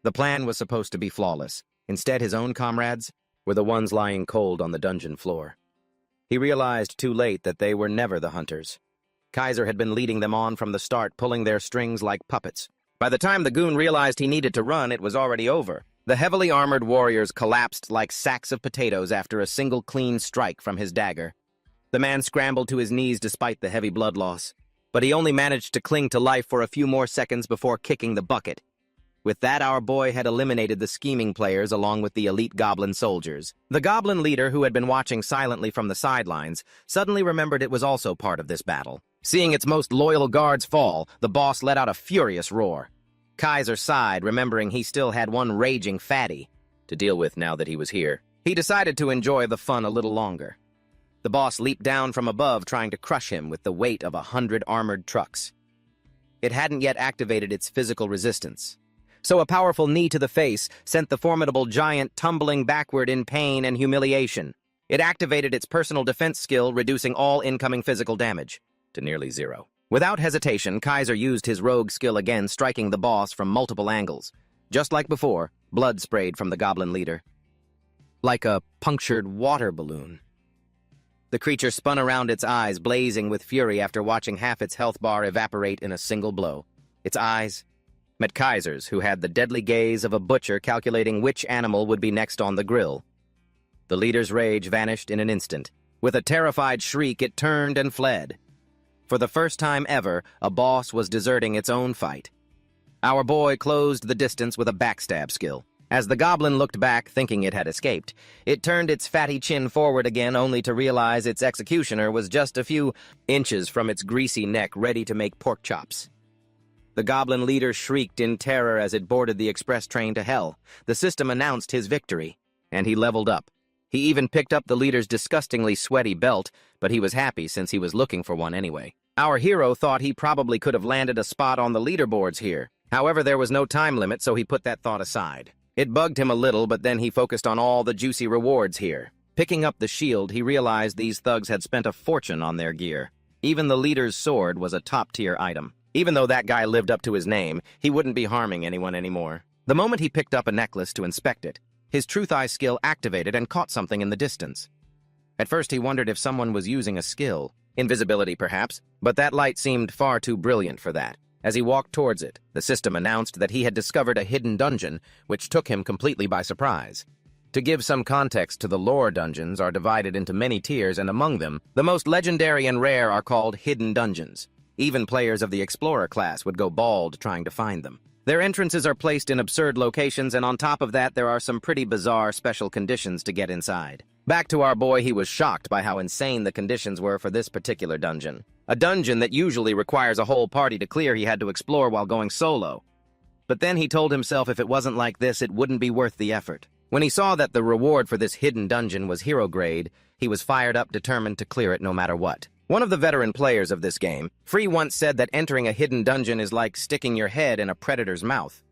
The plan was supposed to be flawless. Instead, his own comrades were the ones lying cold on the dungeon floor. He realized too late that they were never the hunters. Kaiser had been leading them on from the start, pulling their strings like puppets. By the time the goon realized he needed to run, it was already over. The heavily armored warriors collapsed like sacks of potatoes after a single clean strike from his dagger. The man scrambled to his knees despite the heavy blood loss, but he only managed to cling to life for a few more seconds before kicking the bucket. With that, our boy had eliminated the scheming players along with the elite goblin soldiers. The goblin leader, who had been watching silently from the sidelines, suddenly remembered it was also part of this battle. Seeing its most loyal guards fall, the boss let out a furious roar. Kaiser sighed, remembering he still had one raging fatty to deal with now that he was here. He decided to enjoy the fun a little longer. The boss leaped down from above, trying to crush him with the weight of 100 armored trucks. It hadn't yet activated its physical resistance, so a powerful knee to the face sent the formidable giant tumbling backward in pain and humiliation. It activated its personal defense skill, reducing all incoming physical damage to nearly 0. Without hesitation, Kaiser used his rogue skill again, striking the boss from multiple angles. Just like before, blood sprayed from the goblin leader. Like a punctured water balloon. The creature spun around, its eyes blazing with fury after watching half its health bar evaporate in a single blow. Its eyes met Kaiser's, who had the deadly gaze of a butcher calculating which animal would be next on the grill. The leader's rage vanished in an instant. With a terrified shriek, it turned and fled. For the first time ever, a boss was deserting its own fight. Our boy closed the distance with a backstab skill. As the goblin looked back, thinking it had escaped, it turned its fatty chin forward again, only to realize its executioner was just a few inches from its greasy neck, ready to make pork chops. The goblin leader shrieked in terror as it boarded the express train to hell. The system announced his victory, and he leveled up. He even picked up the leader's disgustingly sweaty belt, but he was happy since he was looking for one anyway. Our hero thought he probably could have landed a spot on the leaderboards here. However, there was no time limit, so he put that thought aside. It bugged him a little, but then he focused on all the juicy rewards here. Picking up the shield, he realized these thugs had spent a fortune on their gear. Even the leader's sword was a top-tier item. Even though that guy lived up to his name, he wouldn't be harming anyone anymore. The moment he picked up a necklace to inspect it, his Truth Eye skill activated and caught something in the distance. At first he wondered if someone was using a skill, invisibility perhaps, but that light seemed far too brilliant for that. As he walked towards it, the system announced that he had discovered a hidden dungeon, which took him completely by surprise. To give some context to the lore, dungeons are divided into many tiers, and among them, the most legendary and rare are called hidden dungeons. Even players of the Explorer class would go bald trying to find them. Their entrances are placed in absurd locations, and on top of that, there are some pretty bizarre special conditions to get inside. Back to our boy, he was shocked by how insane the conditions were for this particular dungeon. A dungeon that usually requires a whole party to clear he had to explore while going solo. But then he told himself if it wasn't like this, it wouldn't be worth the effort. When he saw that the reward for this hidden dungeon was hero grade, he was fired up, determined to clear it no matter what. One of the veteran players of this game, Free, once said that entering a hidden dungeon is like sticking your head in a predator's mouth.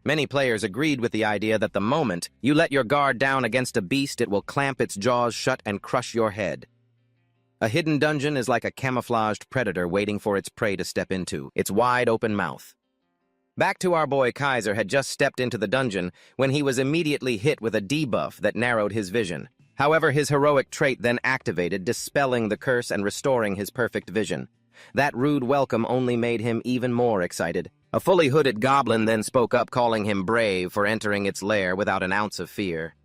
Many players agreed with the idea that the moment you let your guard down against a beast, it will clamp its jaws shut and crush your head. A hidden dungeon is like a camouflaged predator waiting for its prey to step into, its wide-open mouth. Back to our boy, Kaiser had just stepped into the dungeon when he was immediately hit with a debuff that narrowed his vision. However, his heroic trait then activated, dispelling the curse and restoring his perfect vision. That rude welcome only made him even more excited. A fully hooded goblin then spoke up, calling him brave for entering its lair without an ounce of fear.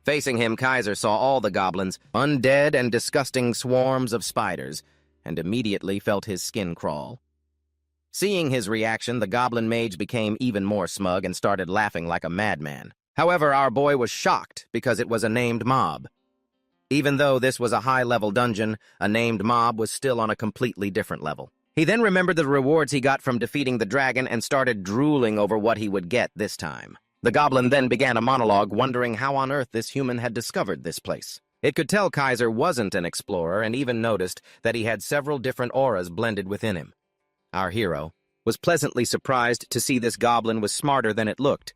Facing him, Kaiser saw all the goblins, undead and disgusting swarms of spiders, and immediately felt his skin crawl. Seeing his reaction, the goblin mage became even more smug and started laughing like a madman. However, our boy was shocked because it was a named mob. Even though this was a high-level dungeon, a named mob was still on a completely different level. He then remembered the rewards he got from defeating the dragon and started drooling over what he would get this time. The goblin then began a monologue, wondering how on earth this human had discovered this place. It could tell Kaiser wasn't an explorer, and even noticed that he had several different auras blended within him. Our hero was pleasantly surprised to see this goblin was smarter than it looked.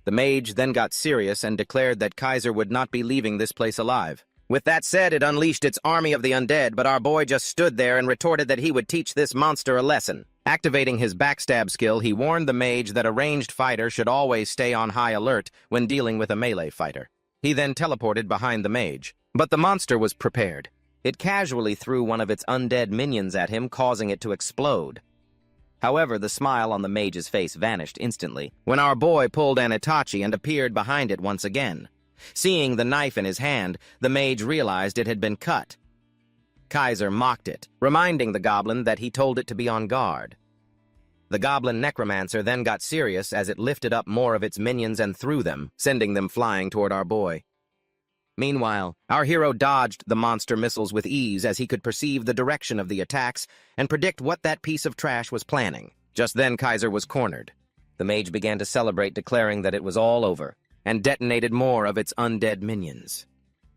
The mage then got serious and declared that Kaiser would not be leaving this place alive. With that said, it unleashed its army of the undead, but our boy just stood there and retorted that he would teach this monster a lesson. Activating his backstab skill, he warned the mage that a ranged fighter should always stay on high alert when dealing with a melee fighter. He then teleported behind the mage. But the monster was prepared. It casually threw one of its undead minions at him, causing it to explode. However, the smile on the mage's face vanished instantly when our boy pulled an Itachi and appeared behind it once again. Seeing the knife in his hand, the mage realized it had been cut. Kaiser mocked it, reminding the goblin that he told it to be on guard. The goblin necromancer then got serious as it lifted up more of its minions and threw them, sending them flying toward our boy. Meanwhile, our hero dodged the monster missiles with ease as he could perceive the direction of the attacks and predict what that piece of trash was planning. Just then, Kaiser was cornered. The mage began to celebrate, declaring that it was all over, and detonated more of its undead minions.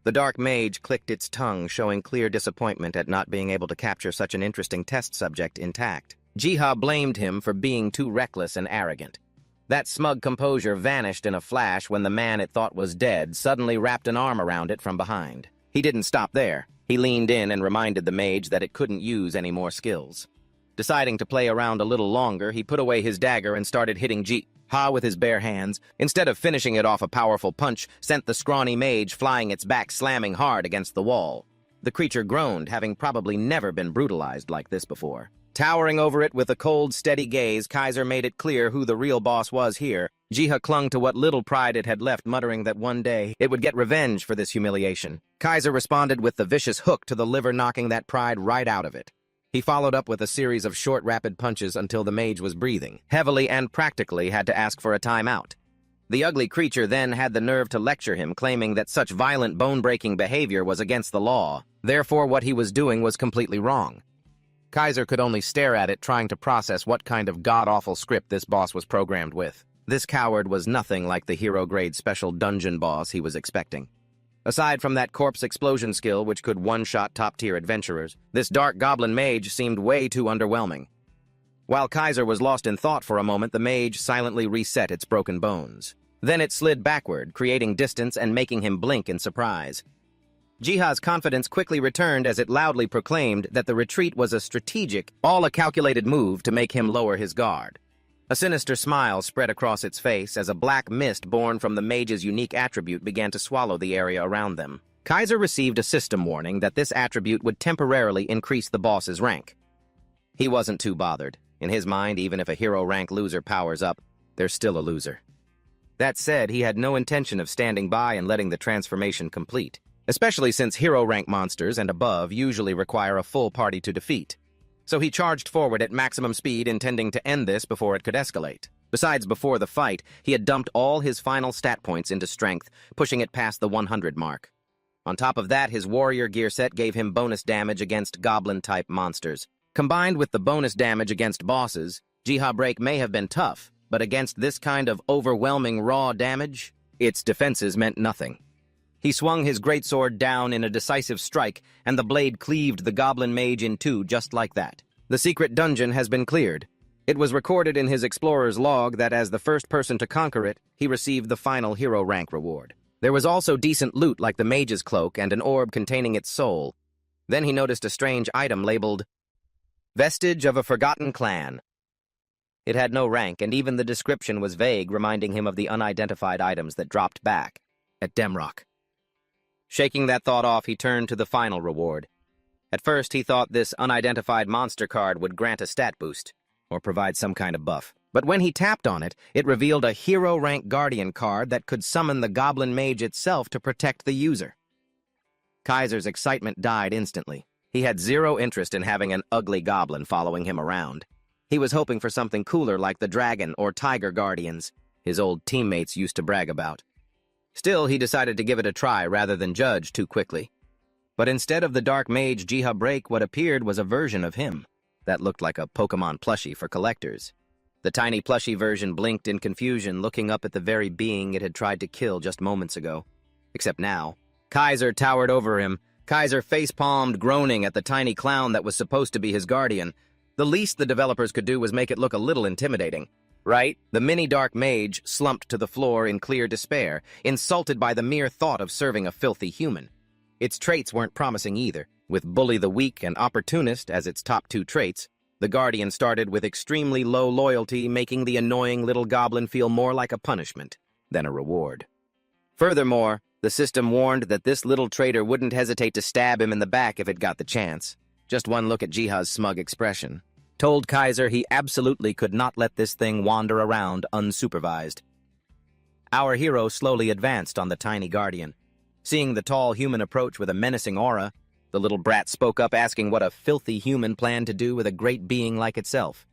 The dark mage clicked its tongue, showing clear disappointment at not being able to capture such an interesting test subject intact. Jiha blamed him for being too reckless and arrogant. That smug composure vanished in a flash when the man it thought was dead suddenly wrapped an arm around it from behind. He didn't stop there. He leaned in and reminded the mage that it couldn't use any more skills. Deciding to play around a little longer, he put away his dagger and started hitting Ji-Ha with his bare hands. Instead of finishing it off, a powerful punch sent the scrawny mage flying, its back slamming hard against the wall. The creature groaned, having probably never been brutalized like this before. Towering over it with a cold, steady gaze, Kaiser made it clear who the real boss was here. Ji-Ha clung to what little pride it had left, muttering that one day it would get revenge for this humiliation. Kaiser responded with the vicious hook to the liver, knocking that pride right out of it. He followed up with a series of short, rapid punches until the mage was breathing heavily and practically had to ask for a timeout. The ugly creature then had the nerve to lecture him, claiming that such violent, bone-breaking behavior was against the law. Therefore, what he was doing was completely wrong. Kaiser could only stare at it, trying to process what kind of god-awful script this boss was programmed with. This coward was nothing like the hero-grade special dungeon boss he was expecting. Aside from that corpse explosion skill, which could one-shot top-tier adventurers, this dark goblin mage seemed way too underwhelming. While Kaiser was lost in thought for a moment, the mage silently reset its broken bones. Then it slid backward, creating distance and making him blink in surprise. Ji-Ha's confidence quickly returned as it loudly proclaimed that the retreat was a strategic, calculated move to make him lower his guard. A sinister smile spread across its face as a black mist born from the mage's unique attribute began to swallow the area around them. Kaiser received a system warning that this attribute would temporarily increase the boss's rank. He wasn't too bothered. In his mind, even if a hero rank loser powers up, they're still a loser. That said, he had no intention of standing by and letting the transformation complete, especially since hero rank monsters and above usually require a full party to defeat. So he charged forward at maximum speed, intending to end this before it could escalate. Besides, before the fight, he had dumped all his final stat points into strength, pushing it past the 100 mark. On top of that, his warrior gear set gave him bonus damage against goblin-type monsters. Combined with the bonus damage against bosses, Ji-Ha Break may have been tough, but against this kind of overwhelming raw damage, its defenses meant nothing. He swung his greatsword down in a decisive strike, and the blade cleaved the goblin mage in two just like that. The secret dungeon has been cleared. It was recorded in his explorer's log that as the first person to conquer it, he received the final hero rank reward. There was also decent loot like the mage's cloak and an orb containing its soul. Then he noticed a strange item labeled, "Vestige of a Forgotten Clan." It had no rank, and even the description was vague, reminding him of the unidentified items that dropped back at Demrock. Shaking that thought off, he turned to the final reward. At first, he thought this unidentified monster card would grant a stat boost, or provide some kind of buff. But when he tapped on it, it revealed a hero rank guardian card that could summon the goblin mage itself to protect the user. Kaiser's excitement died instantly. He had zero interest in having an ugly goblin following him around. He was hoping for something cooler like the dragon or tiger guardians his old teammates used to brag about. Still, he decided to give it a try rather than judge too quickly. But instead of the dark mage Ji-Ha Break, what appeared was a version of him that looked like a Pokemon plushie for collectors. The tiny plushie version blinked in confusion, looking up at the very being it had tried to kill just moments ago. Except now, Kaiser towered over him. Kaiser face-palmed, groaning at the tiny clown that was supposed to be his guardian. The least the developers could do was make it look a little intimidating. Right? The mini dark mage slumped to the floor in clear despair, insulted by the mere thought of serving a filthy human. Its traits weren't promising either. With bully the weak and opportunist as its top two traits, the Guardian started with extremely low loyalty, making the annoying little goblin feel more like a punishment than a reward. Furthermore, the system warned that this little traitor wouldn't hesitate to stab him in the back if it got the chance. Just one look at Ji-Ha's smug expression told Kaiser he absolutely could not let this thing wander around unsupervised. Our hero slowly advanced on the tiny guardian. Seeing the tall human approach with a menacing aura, the little brat spoke up, asking what a filthy human planned to do with a great being like itself.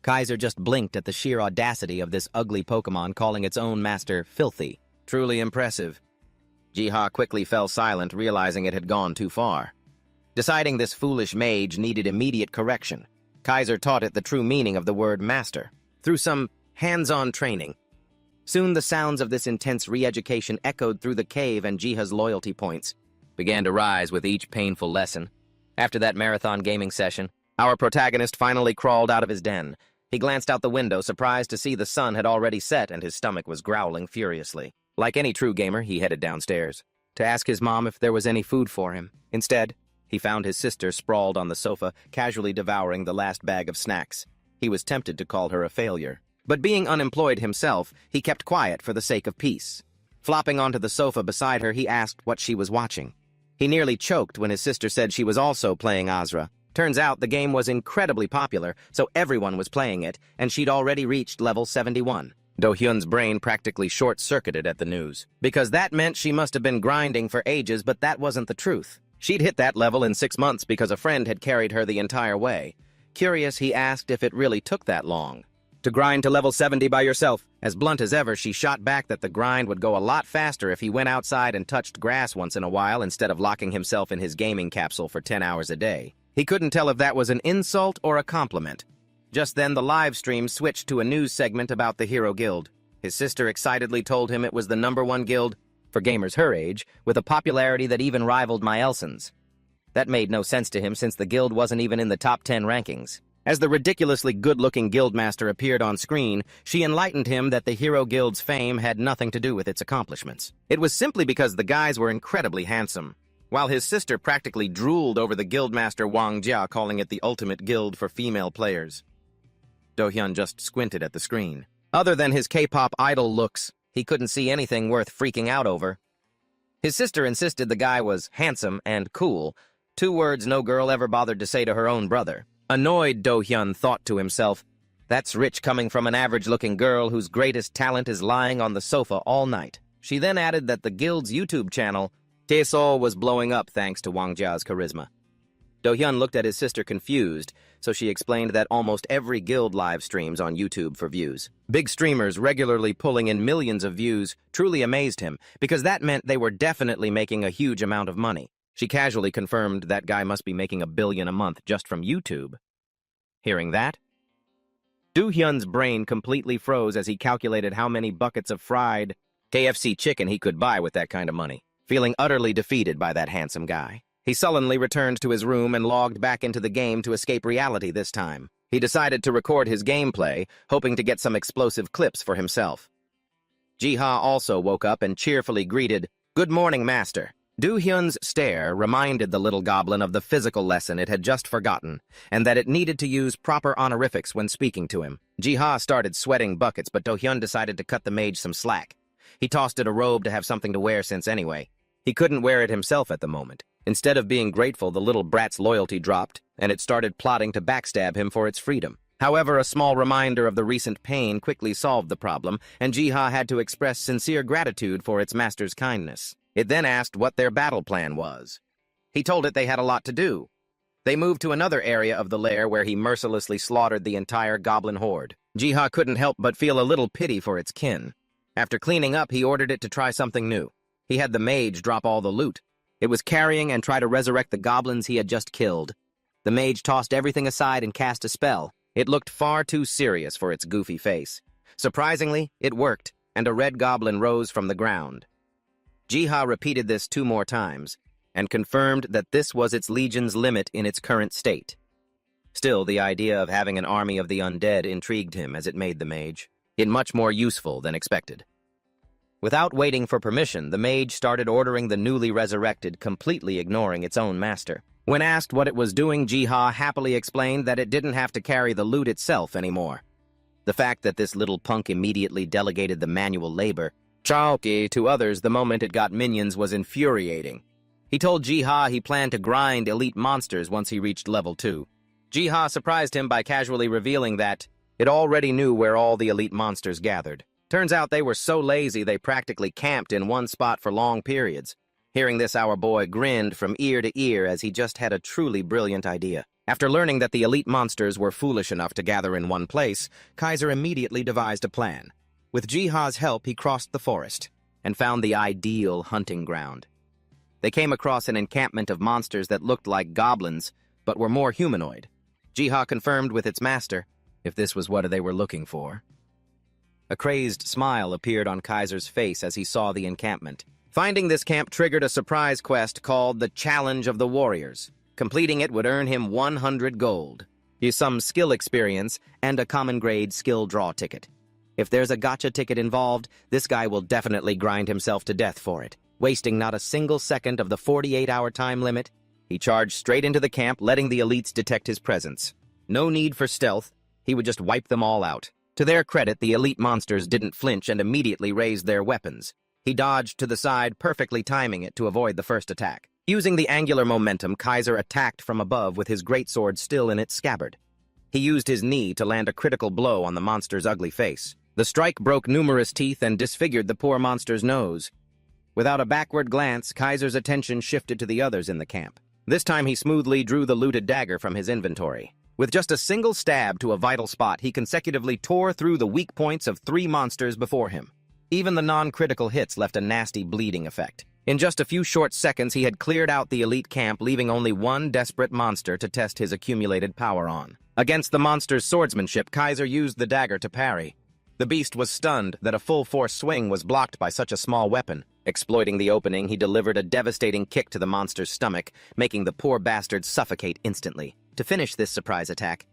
Kaiser just blinked at the sheer audacity of this ugly Pokemon calling its own master filthy. Truly impressive. Ji-Ha quickly fell silent, realizing it had gone too far. Deciding this foolish mage needed immediate correction, Kaiser taught it the true meaning of the word master, through some hands-on training. Soon the sounds of this intense re-education echoed through the cave, and Ji-Ha's loyalty points began to rise with each painful lesson. After that marathon gaming session, our protagonist finally crawled out of his den. He glanced out the window, surprised to see the sun had already set and his stomach was growling furiously. Like any true gamer, he headed downstairs to ask his mom if there was any food for him. Instead, He found his sister sprawled on the sofa, casually devouring the last bag of snacks. He was tempted to call her a failure. But being unemployed himself, he kept quiet for the sake of peace. Flopping onto the sofa beside her, he asked what she was watching. He nearly choked when his sister said she was also playing Azra. Turns out the game was incredibly popular, so everyone was playing it, and she'd already reached level 71. Do-hyun's brain practically short-circuited at the news, because that meant she must have been grinding for ages, but that wasn't the truth. She'd hit that level in 6 months because a friend had carried her the entire way. Curious, he asked if it really took that long. To grind to level 70 by yourself. As blunt as ever, she shot back that the grind would go a lot faster if he went outside and touched grass once in a while instead of locking himself in his gaming capsule for 10 hours a day. He couldn't tell if that was an insult or a compliment. Just then, the live stream switched to a news segment about the Hero Guild. His sister excitedly told him it was the #1 guild, for gamers her age, with a popularity that even rivaled Myelson's. That made no sense to him since the guild wasn't even in the top 10 rankings. As the ridiculously good-looking guildmaster appeared on screen, she enlightened him that the Hero Guild's fame had nothing to do with its accomplishments. It was simply because the guys were incredibly handsome. While his sister practically drooled over the guildmaster Wang Jia, calling it the ultimate guild for female players. Do-hyun just squinted at the screen. Other than his K-pop idol looks, he couldn't see anything worth freaking out over. His sister insisted the guy was handsome and cool, 2 words no girl ever bothered to say to her own brother. Annoyed, Do-hyun thought to himself, that's rich coming from an average-looking girl whose greatest talent is lying on the sofa all night. She then added that the guild's YouTube channel, Taesol, was blowing up thanks to Wang Jia's charisma. Do-hyun looked at his sister confused, so she explained that almost every guild live streams on YouTube for views. Big streamers regularly pulling in millions of views truly amazed him, because that meant they were definitely making a huge amount of money. She casually confirmed that guy must be making $1 billion a month just from YouTube. Hearing that, Do-hyun's brain completely froze as he calculated how many buckets of fried KFC chicken he could buy with that kind of money. Feeling utterly defeated by that handsome guy, he sullenly returned to his room and logged back into the game to escape reality this time. He decided to record his gameplay, hoping to get some explosive clips for himself. Ji-ha also woke up and cheerfully greeted, "Good morning, master." Do-hyun's stare reminded the little goblin of the physical lesson it had just forgotten, and that it needed to use proper honorifics when speaking to him. Ji-ha started sweating buckets, but Do-hyun decided to cut the mage some slack. He tossed it a robe to have something to wear since anyway. He couldn't wear it himself at the moment. Instead of being grateful, the little brat's loyalty dropped, and it started plotting to backstab him for its freedom. However, a small reminder of the recent pain quickly solved the problem, and Ji-ha had to express sincere gratitude for its master's kindness. It then asked what their battle plan was. He told it they had a lot to do. They moved to another area of the lair where he mercilessly slaughtered the entire goblin horde. Ji-ha couldn't help but feel a little pity for its kin. After cleaning up, he ordered it to try something new. He had the mage drop all the loot. It was carrying and try to resurrect the goblins he had just killed. The mage tossed everything aside and cast a spell. It looked far too serious for its goofy face. Surprisingly, it worked, and a red goblin rose from the ground. Ji-ha repeated this 2 more times, and confirmed that this was its legion's limit in its current state. Still, the idea of having an army of the undead intrigued him as it made the mage, much more useful than expected. Without waiting for permission, the mage started ordering the newly resurrected, completely ignoring its own master. When asked what it was doing, Ji-ha happily explained that it didn't have to carry the loot itself anymore. The fact that this little punk immediately delegated the manual labor to others the moment it got minions was infuriating. He told Ji-ha he planned to grind elite monsters once he reached level 2. Ji-ha surprised him by casually revealing that it already knew where all the elite monsters gathered. Turns out they were so lazy they practically camped in one spot for long periods. Hearing this, our boy grinned from ear to ear as he just had a truly brilliant idea. After learning that the elite monsters were foolish enough to gather in one place, Kaiser immediately devised a plan. With Ji-ha's help, he crossed the forest and found the ideal hunting ground. They came across an encampment of monsters that looked like goblins, but were more humanoid. Ji-ha confirmed with its master if this was what they were looking for. A crazed smile appeared on Kaiser's face as he saw the encampment. Finding this camp triggered a surprise quest called the Challenge of the Warriors. Completing it would earn him 100 gold, some skill experience, and a common grade skill draw ticket. If there's a gotcha ticket involved, this guy will definitely grind himself to death for it, wasting not a single second of the 48-hour time limit. He charged straight into the camp, letting the elites detect his presence. No need for stealth. He would just wipe them all out. To their credit, the elite monsters didn't flinch and immediately raised their weapons. He dodged to the side, perfectly timing it to avoid the first attack. Using the angular momentum, Kaiser attacked from above with his greatsword still in its scabbard. He used his knee to land a critical blow on the monster's ugly face. The strike broke numerous teeth and disfigured the poor monster's nose. Without a backward glance, Kaiser's attention shifted to the others in the camp. This time he smoothly drew the looted dagger from his inventory. With just a single stab to a vital spot, he consecutively tore through the weak points of 3 monsters before him. Even the non-critical hits left a nasty bleeding effect. In just a few short seconds, he had cleared out the elite camp, leaving only one desperate monster to test his accumulated power on. Against the monster's swordsmanship, Kaiser used the dagger to parry. The beast was stunned that a full-force swing was blocked by such a small weapon. Exploiting the opening, he delivered a devastating kick to the monster's stomach, making the poor bastard suffocate instantly. To finish this surprise attack,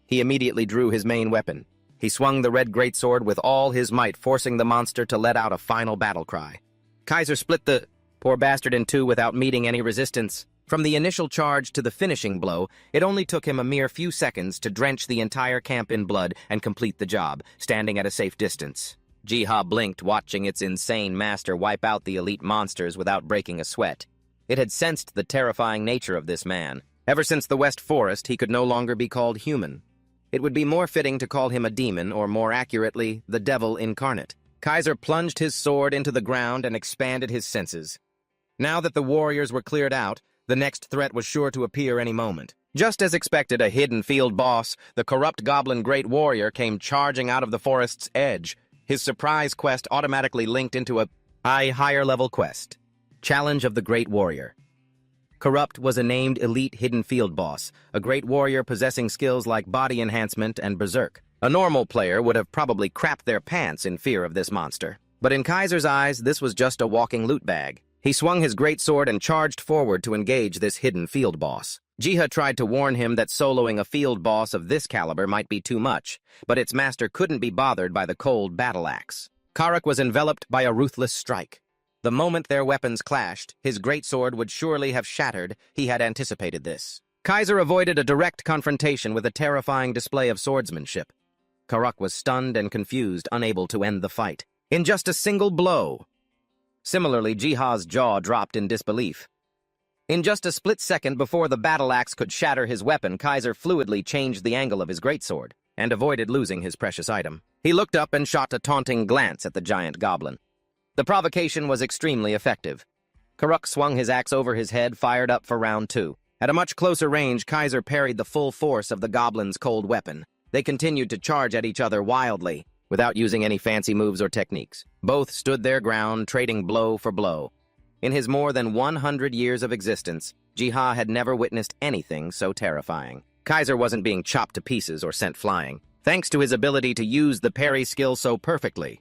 he immediately drew his main weapon. He swung the red greatsword with all his might, forcing the monster to let out a final battle cry. Kaiser split the poor bastard in two without meeting any resistance. From the initial charge to the finishing blow, it only took him a mere few seconds to drench the entire camp in blood and complete the job, standing at a safe distance. Jiha blinked, watching its insane master wipe out the elite monsters without breaking a sweat. It had sensed the terrifying nature of this man. Ever since the West Forest, he could no longer be called human. It would be more fitting to call him a demon, or more accurately, the devil incarnate. Kaiser plunged his sword into the ground and expanded his senses. Now that the warriors were cleared out, the next threat was sure to appear any moment. Just as expected, a hidden field boss, the corrupt goblin great warrior, came charging out of the forest's edge. His surprise quest automatically linked into a higher-level quest. Challenge of the Great Warrior. Corrupt was a named elite hidden field boss, a great warrior possessing skills like body enhancement and berserk. A normal player would have probably crapped their pants in fear of this monster. But in Kaiser's eyes, this was just a walking loot bag. He swung his greatsword and charged forward to engage this hidden field boss. Jiha tried to warn him that soloing a field boss of this caliber might be too much, but its master couldn't be bothered by the cold battle axe. Karak was enveloped by a ruthless strike. The moment their weapons clashed, his greatsword would surely have shattered. He had anticipated this. Kaiser avoided a direct confrontation with a terrifying display of swordsmanship. Karak was stunned and confused, unable to end the fight. In just a single blow. Similarly, Jiha's jaw dropped in disbelief. In just a split second before the battle axe could shatter his weapon, Kaiser fluidly changed the angle of his greatsword and avoided losing his precious item. He looked up and shot a taunting glance at the giant goblin. The provocation was extremely effective. Karak swung his axe over his head, fired up for round 2. At a much closer range, Kaiser parried the full force of the goblin's cold weapon. They continued to charge at each other wildly, without using any fancy moves or techniques. Both stood their ground, trading blow for blow. In his more than 100 years of existence, Jiha had never witnessed anything so terrifying. Kaiser wasn't being chopped to pieces or sent flying, thanks to his ability to use the parry skill so perfectly.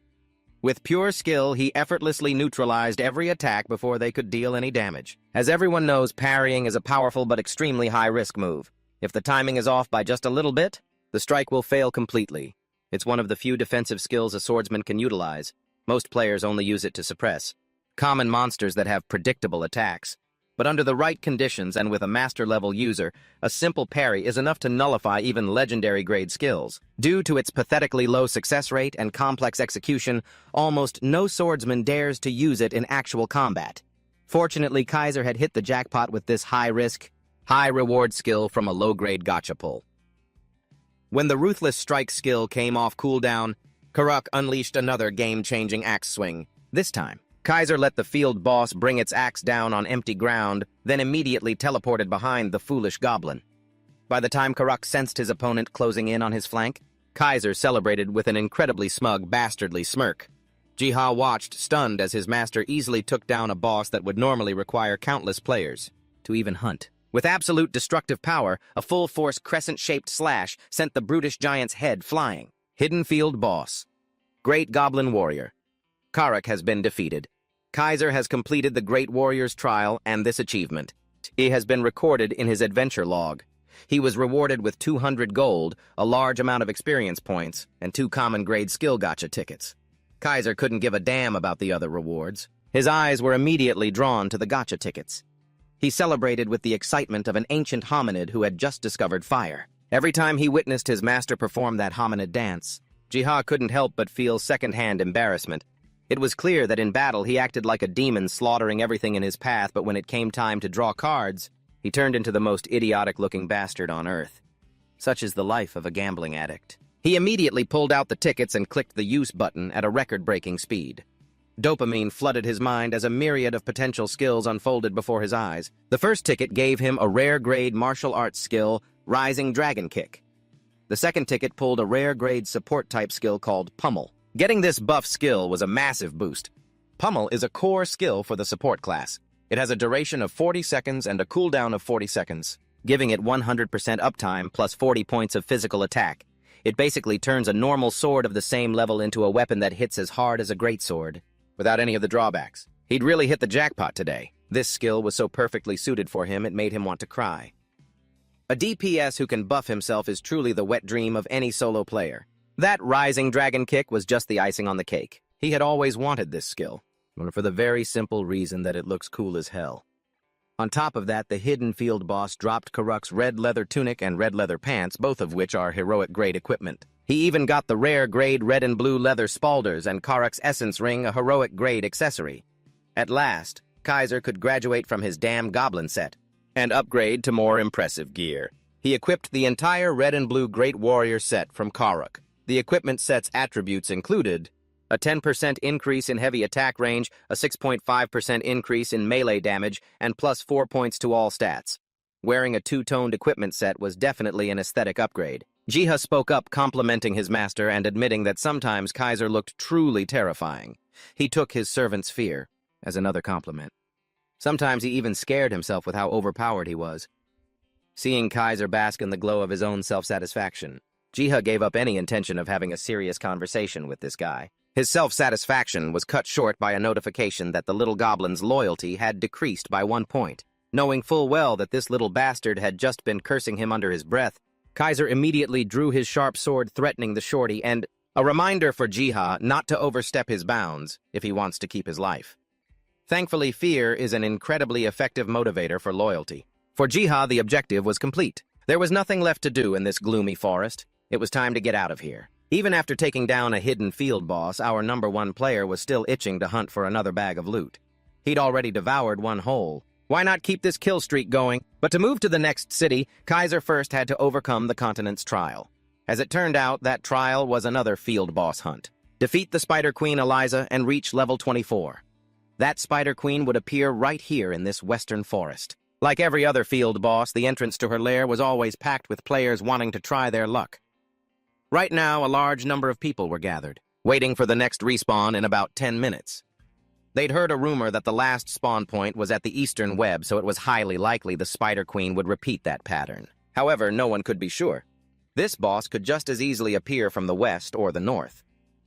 With pure skill, he effortlessly neutralized every attack before they could deal any damage. As everyone knows, parrying is a powerful but extremely high-risk move. If the timing is off by just a little bit, the strike will fail completely. It's one of the few defensive skills a swordsman can utilize. Most players only use it to suppress common monsters that have predictable attacks. But under the right conditions and with a master-level user, a simple parry is enough to nullify even legendary-grade skills. Due to its pathetically low success rate and complex execution, almost no swordsman dares to use it in actual combat. Fortunately, Kaiser had hit the jackpot with this high-risk, high-reward skill from a low-grade gotcha pull. When the Ruthless Strike skill came off cooldown, Karak unleashed another game-changing axe swing. This time, Kaiser let the field boss bring its axe down on empty ground, then immediately teleported behind the foolish goblin. By the time Karak sensed his opponent closing in on his flank, Kaiser celebrated with an incredibly smug, bastardly smirk. Jiha watched, stunned, as his master easily took down a boss that would normally require countless players to even hunt. With absolute destructive power, a full-force crescent-shaped slash sent the brutish giant's head flying. Hidden field boss. Great goblin warrior. Karak has been defeated. Kaiser has completed the Great Warrior's trial and this achievement. It has been recorded in his adventure log. He was rewarded with 200 gold, a large amount of experience points, and 2 common-grade skill gotcha tickets. Kaiser couldn't give a damn about the other rewards. His eyes were immediately drawn to the gotcha tickets. He celebrated with the excitement of an ancient hominid who had just discovered fire. Every time he witnessed his master perform that hominid dance, Jiha couldn't help but feel second-hand embarrassment. It was clear that in battle he acted like a demon slaughtering everything in his path, but when it came time to draw cards, he turned into the most idiotic-looking bastard on earth. Such is the life of a gambling addict. He immediately pulled out the tickets and clicked the use button at a record-breaking speed. Dopamine flooded his mind as a myriad of potential skills unfolded before his eyes. The first ticket gave him a rare-grade martial arts skill, Rising Dragon Kick. The second ticket pulled a rare-grade support-type skill called Pummel. Getting this buff skill was a massive boost. Pummel is a core skill for the support class. It has a duration of 40 seconds and a cooldown of 40 seconds, giving it 100% uptime plus 40 points of physical attack. It basically turns a normal sword of the same level into a weapon that hits as hard as a greatsword, without any of the drawbacks. He'd really hit the jackpot today. This skill was so perfectly suited for him, it made him want to cry. A DPS who can buff himself is truly the wet dream of any solo player. That Rising Dragon Kick was just the icing on the cake. He had always wanted this skill, for the very simple reason that it looks cool as hell. On top of that, the hidden field boss dropped Karuk's red leather tunic and red leather pants, both of which are heroic-grade equipment. He even got the rare-grade red and blue leather spalders and Karuk's essence ring, a heroic-grade accessory. At last, Kaiser could graduate from his damn goblin set and upgrade to more impressive gear. He equipped the entire red and blue Great Warrior set from Karuk. The equipment set's attributes included a 10% increase in heavy attack range, a 6.5% increase in melee damage, and plus 4 points to all stats. Wearing a two-toned equipment set was definitely an aesthetic upgrade. Jiha spoke up, complimenting his master and admitting that sometimes Kaiser looked truly terrifying. He took his servant's fear as another compliment. Sometimes he even scared himself with how overpowered he was. Seeing Kaiser bask in the glow of his own self-satisfaction, Jiha gave up any intention of having a serious conversation with this guy. His self-satisfaction was cut short by a notification that the little goblin's loyalty had decreased by 1 point. Knowing full well that this little bastard had just been cursing him under his breath, Kaiser immediately drew his sharp sword, threatening the shorty, and a reminder for Jiha not to overstep his bounds if he wants to keep his life. Thankfully, fear is an incredibly effective motivator for loyalty. For Jiha, the objective was complete. There was nothing left to do in this gloomy forest. It was time to get out of here. Even after taking down a hidden field boss, our #1 player was still itching to hunt for another bag of loot. He'd already devoured one whole. Why not keep this kill streak going? But to move to the next city, Kaiser first had to overcome the continent's trial. As it turned out, that trial was another field boss hunt. Defeat the Spider Queen Eliza and reach level 24. That Spider Queen would appear right here in this western forest. Like every other field boss, the entrance to her lair was always packed with players wanting to try their luck. Right now, a large number of people were gathered, waiting for the next respawn in about 10 minutes. They'd heard a rumor that the last spawn point was at the eastern web, so it was highly likely the Spider Queen would repeat that pattern. However, no one could be sure. This boss could just as easily appear from the west or the north.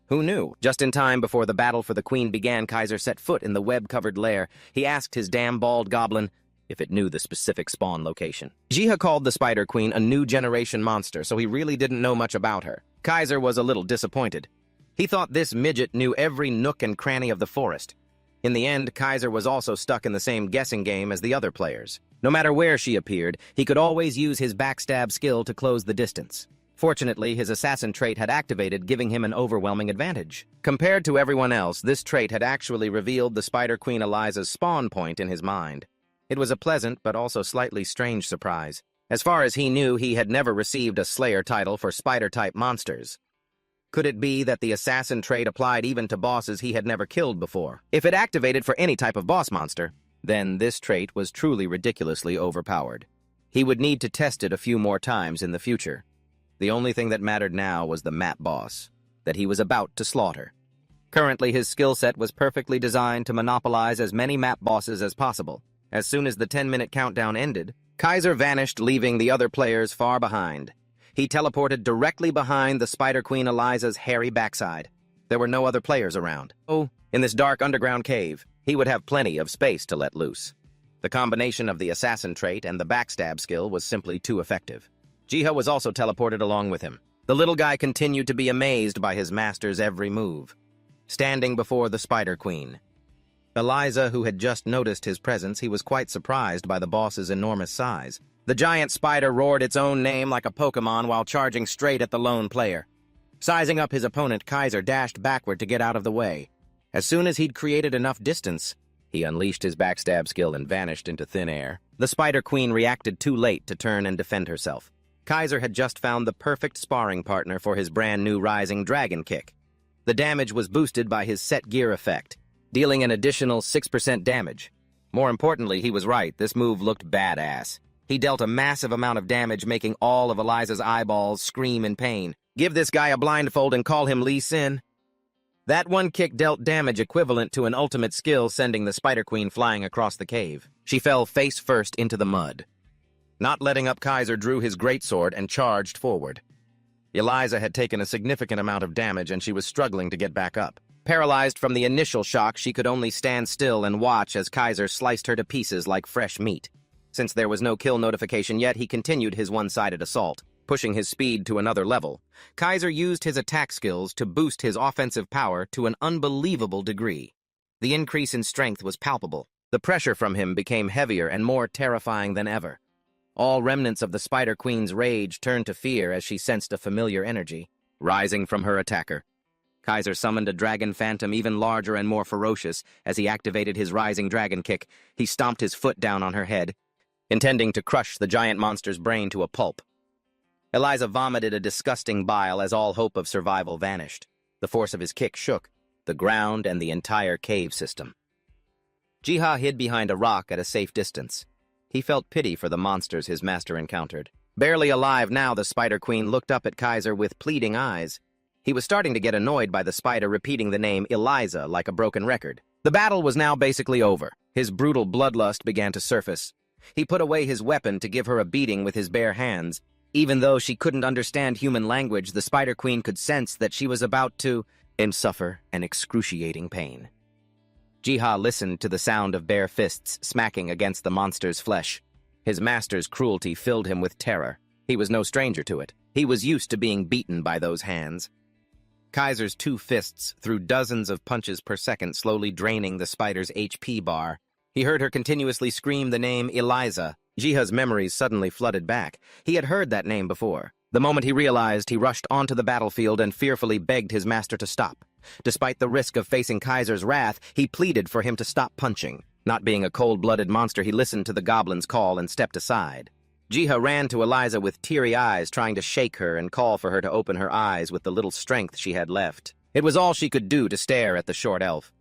Who knew? Just in time before the battle for the queen began, Kaiser set foot in the web-covered lair. He asked his damn bald goblin if it knew the specific spawn location. Jiha called the Spider Queen a new generation monster, so he really didn't know much about her. Kaiser was a little disappointed. He thought this midget knew every nook and cranny of the forest. In the end, Kaiser was also stuck in the same guessing game as the other players. No matter where she appeared, he could always use his backstab skill to close the distance. Fortunately, his assassin trait had activated, giving him an overwhelming advantage. Compared to everyone else, this trait had actually revealed the Spider Queen Eliza's spawn point in his mind. It was a pleasant but also slightly strange surprise. As far as he knew, he had never received a Slayer title for Spider-type monsters. Could it be that the assassin trait applied even to bosses he had never killed before? If it activated for any type of boss monster, then this trait was truly ridiculously overpowered. He would need to test it a few more times in the future. The only thing that mattered now was the map boss that he was about to slaughter. Currently, his skill set was perfectly designed to monopolize as many map bosses as possible. As soon as the 10-minute countdown ended, Kaiser vanished, leaving the other players far behind. He teleported directly behind the Spider Queen Eliza's hairy backside. There were no other players around. Oh, in this dark underground cave, he would have plenty of space to let loose. The combination of the assassin trait and the backstab skill was simply too effective. Jiha was also teleported along with him. The little guy continued to be amazed by his master's every move. Standing before the Spider Queen, Eliza, who had just noticed his presence, he was quite surprised by the boss's enormous size. The giant spider roared its own name like a Pokemon while charging straight at the lone player. Sizing up his opponent, Kaiser dashed backward to get out of the way. As soon as he'd created enough distance, he unleashed his backstab skill and vanished into thin air. The Spider Queen reacted too late to turn and defend herself. Kaiser had just found the perfect sparring partner for his brand new Rising Dragon Kick. The damage was boosted by his set gear effect, dealing an additional 6% damage. More importantly, he was right, this move looked badass. He dealt a massive amount of damage, making all of Eliza's eyeballs scream in pain. Give this guy a blindfold and call him Lee Sin. That one kick dealt damage equivalent to an ultimate skill, sending the Spider Queen flying across the cave. She fell face first into the mud. Not letting up, Kaiser drew his greatsword and charged forward. Eliza had taken a significant amount of damage and she was struggling to get back up. Paralyzed from the initial shock, she could only stand still and watch as Kaiser sliced her to pieces like fresh meat. Since there was no kill notification yet, he continued his one-sided assault, pushing his speed to another level. Kaiser used his attack skills to boost his offensive power to an unbelievable degree. The increase in strength was palpable. The pressure from him became heavier and more terrifying than ever. All remnants of the Spider Queen's rage turned to fear as she sensed a familiar energy rising from her attacker. Kaiser summoned a dragon phantom even larger and more ferocious. As he activated his Rising Dragon Kick, he stomped his foot down on her head, intending to crush the giant monster's brain to a pulp. Eliza vomited a disgusting bile as all hope of survival vanished. The force of his kick shook the ground and the entire cave system. Jiha hid behind a rock at a safe distance. He felt pity for the monsters his master encountered. Barely alive now, the Spider Queen looked up at Kaiser with pleading eyes. He was starting to get annoyed by the spider repeating the name Eliza like a broken record. The battle was now basically over. His brutal bloodlust began to surface. He put away his weapon to give her a beating with his bare hands. Even though she couldn't understand human language, the Spider Queen could sense that she was about to suffer an excruciating pain. Jiha listened to the sound of bare fists smacking against the monster's flesh. His master's cruelty filled him with terror. He was no stranger to it. He was used to being beaten by those hands. Kaiser's two fists threw dozens of punches per second, slowly draining the spider's HP bar. He heard her continuously scream the name Eliza. Jiha's memories suddenly flooded back. He had heard that name before. The moment he realized, he rushed onto the battlefield and fearfully begged his master to stop. Despite the risk of facing Kaiser's wrath, he pleaded for him to stop punching. Not being a cold-blooded monster, he listened to the goblin's call and stepped aside. Jiha ran to Eliza with teary eyes, trying to shake her and call for her to open her eyes with the little strength she had left. It was all she could do to stare at the short elf.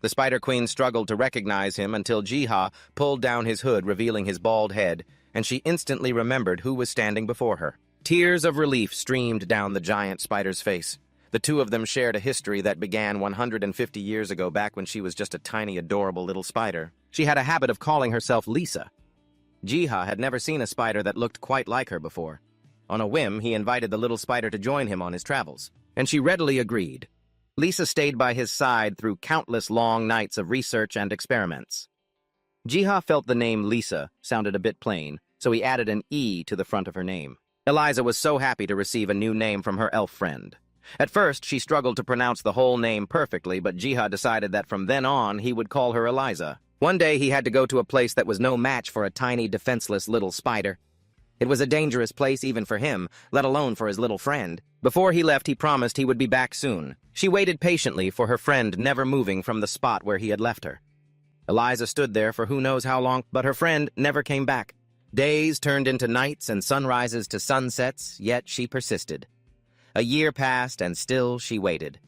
The Spider Queen struggled to recognize him until Jiha pulled down his hood, revealing his bald head, and she instantly remembered who was standing before her. Tears of relief streamed down the giant spider's face. The two of them shared a history that began 150 years ago, back when she was just a tiny, adorable little spider. She had a habit of calling herself Lisa. Jiha had never seen a spider that looked quite like her before. On a whim, he invited the little spider to join him on his travels, and she readily agreed. Lisa stayed by his side through countless long nights of research and experiments. Jiha felt the name Lisa sounded a bit plain, so he added an E to the front of her name. Eliza was so happy to receive a new name from her elf friend. At first, she struggled to pronounce the whole name perfectly, but Jiha decided that from then on, he would call her Eliza. One day, he had to go to a place that was no match for a tiny, defenseless little spider. It was a dangerous place even for him, let alone for his little friend. Before he left, he promised he would be back soon. She waited patiently for her friend, never moving from the spot where he had left her. Eliza stood there for who knows how long, but her friend never came back. Days turned into nights and sunrises to sunsets, yet she persisted. A year passed, and still she waited.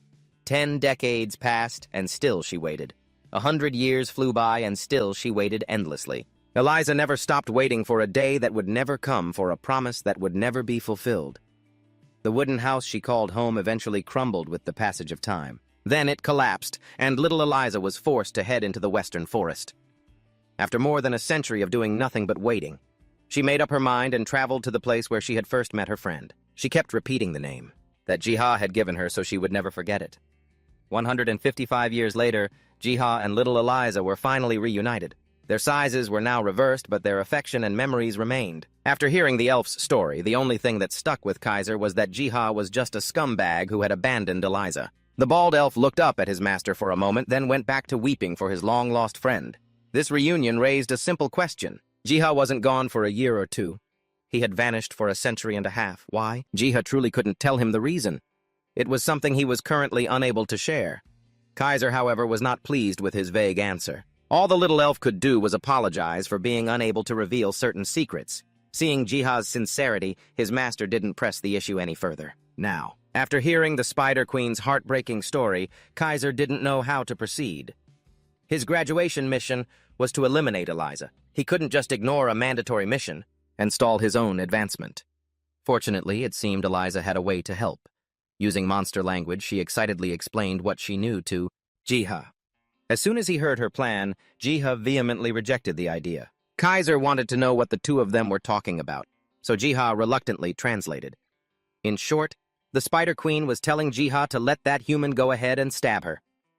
10 decades passed, and still she waited. 100 years flew by, and still she waited endlessly. Eliza never stopped waiting for a day that would never come, for a promise that would never be fulfilled. The wooden house she called home eventually crumbled with the passage of time. Then it collapsed, and little Eliza was forced to head into the western forest. After more than a century of doing nothing but waiting, she made up her mind and traveled to the place where she had first met her friend. She kept repeating the name that Jiha had given her so she would never forget it. 155 years later, Jiha and little Eliza were finally reunited. Their sizes were now reversed, but their affection and memories remained. After hearing the elf's story, the only thing that stuck with Kaiser was that Jiha was just a scumbag who had abandoned Eliza. The bald elf looked up at his master for a moment, then went back to weeping for his long-lost friend. This reunion raised a simple question. Jiha wasn't gone for a year or two. He had vanished for a century and a half. Why? Jiha truly couldn't tell him the reason. It was something he was currently unable to share. Kaiser, however, was not pleased with his vague answer. All the little elf could do was apologize for being unable to reveal certain secrets. Seeing Jiha's sincerity, his master didn't press the issue any further. Now, after hearing the Spider Queen's heartbreaking story, Kaiser didn't know how to proceed. His graduation mission was to eliminate Eliza. He couldn't just ignore a mandatory mission and stall his own advancement. Fortunately, it seemed Eliza had a way to help. Using monster language, she excitedly explained what she knew to Jiha. As soon as he heard her plan, Jiha vehemently rejected the idea. Kaiser wanted to know what the two of them were talking about, so Jiha reluctantly translated. In short, the Spider Queen was telling Jiha to let that human go ahead and stab her.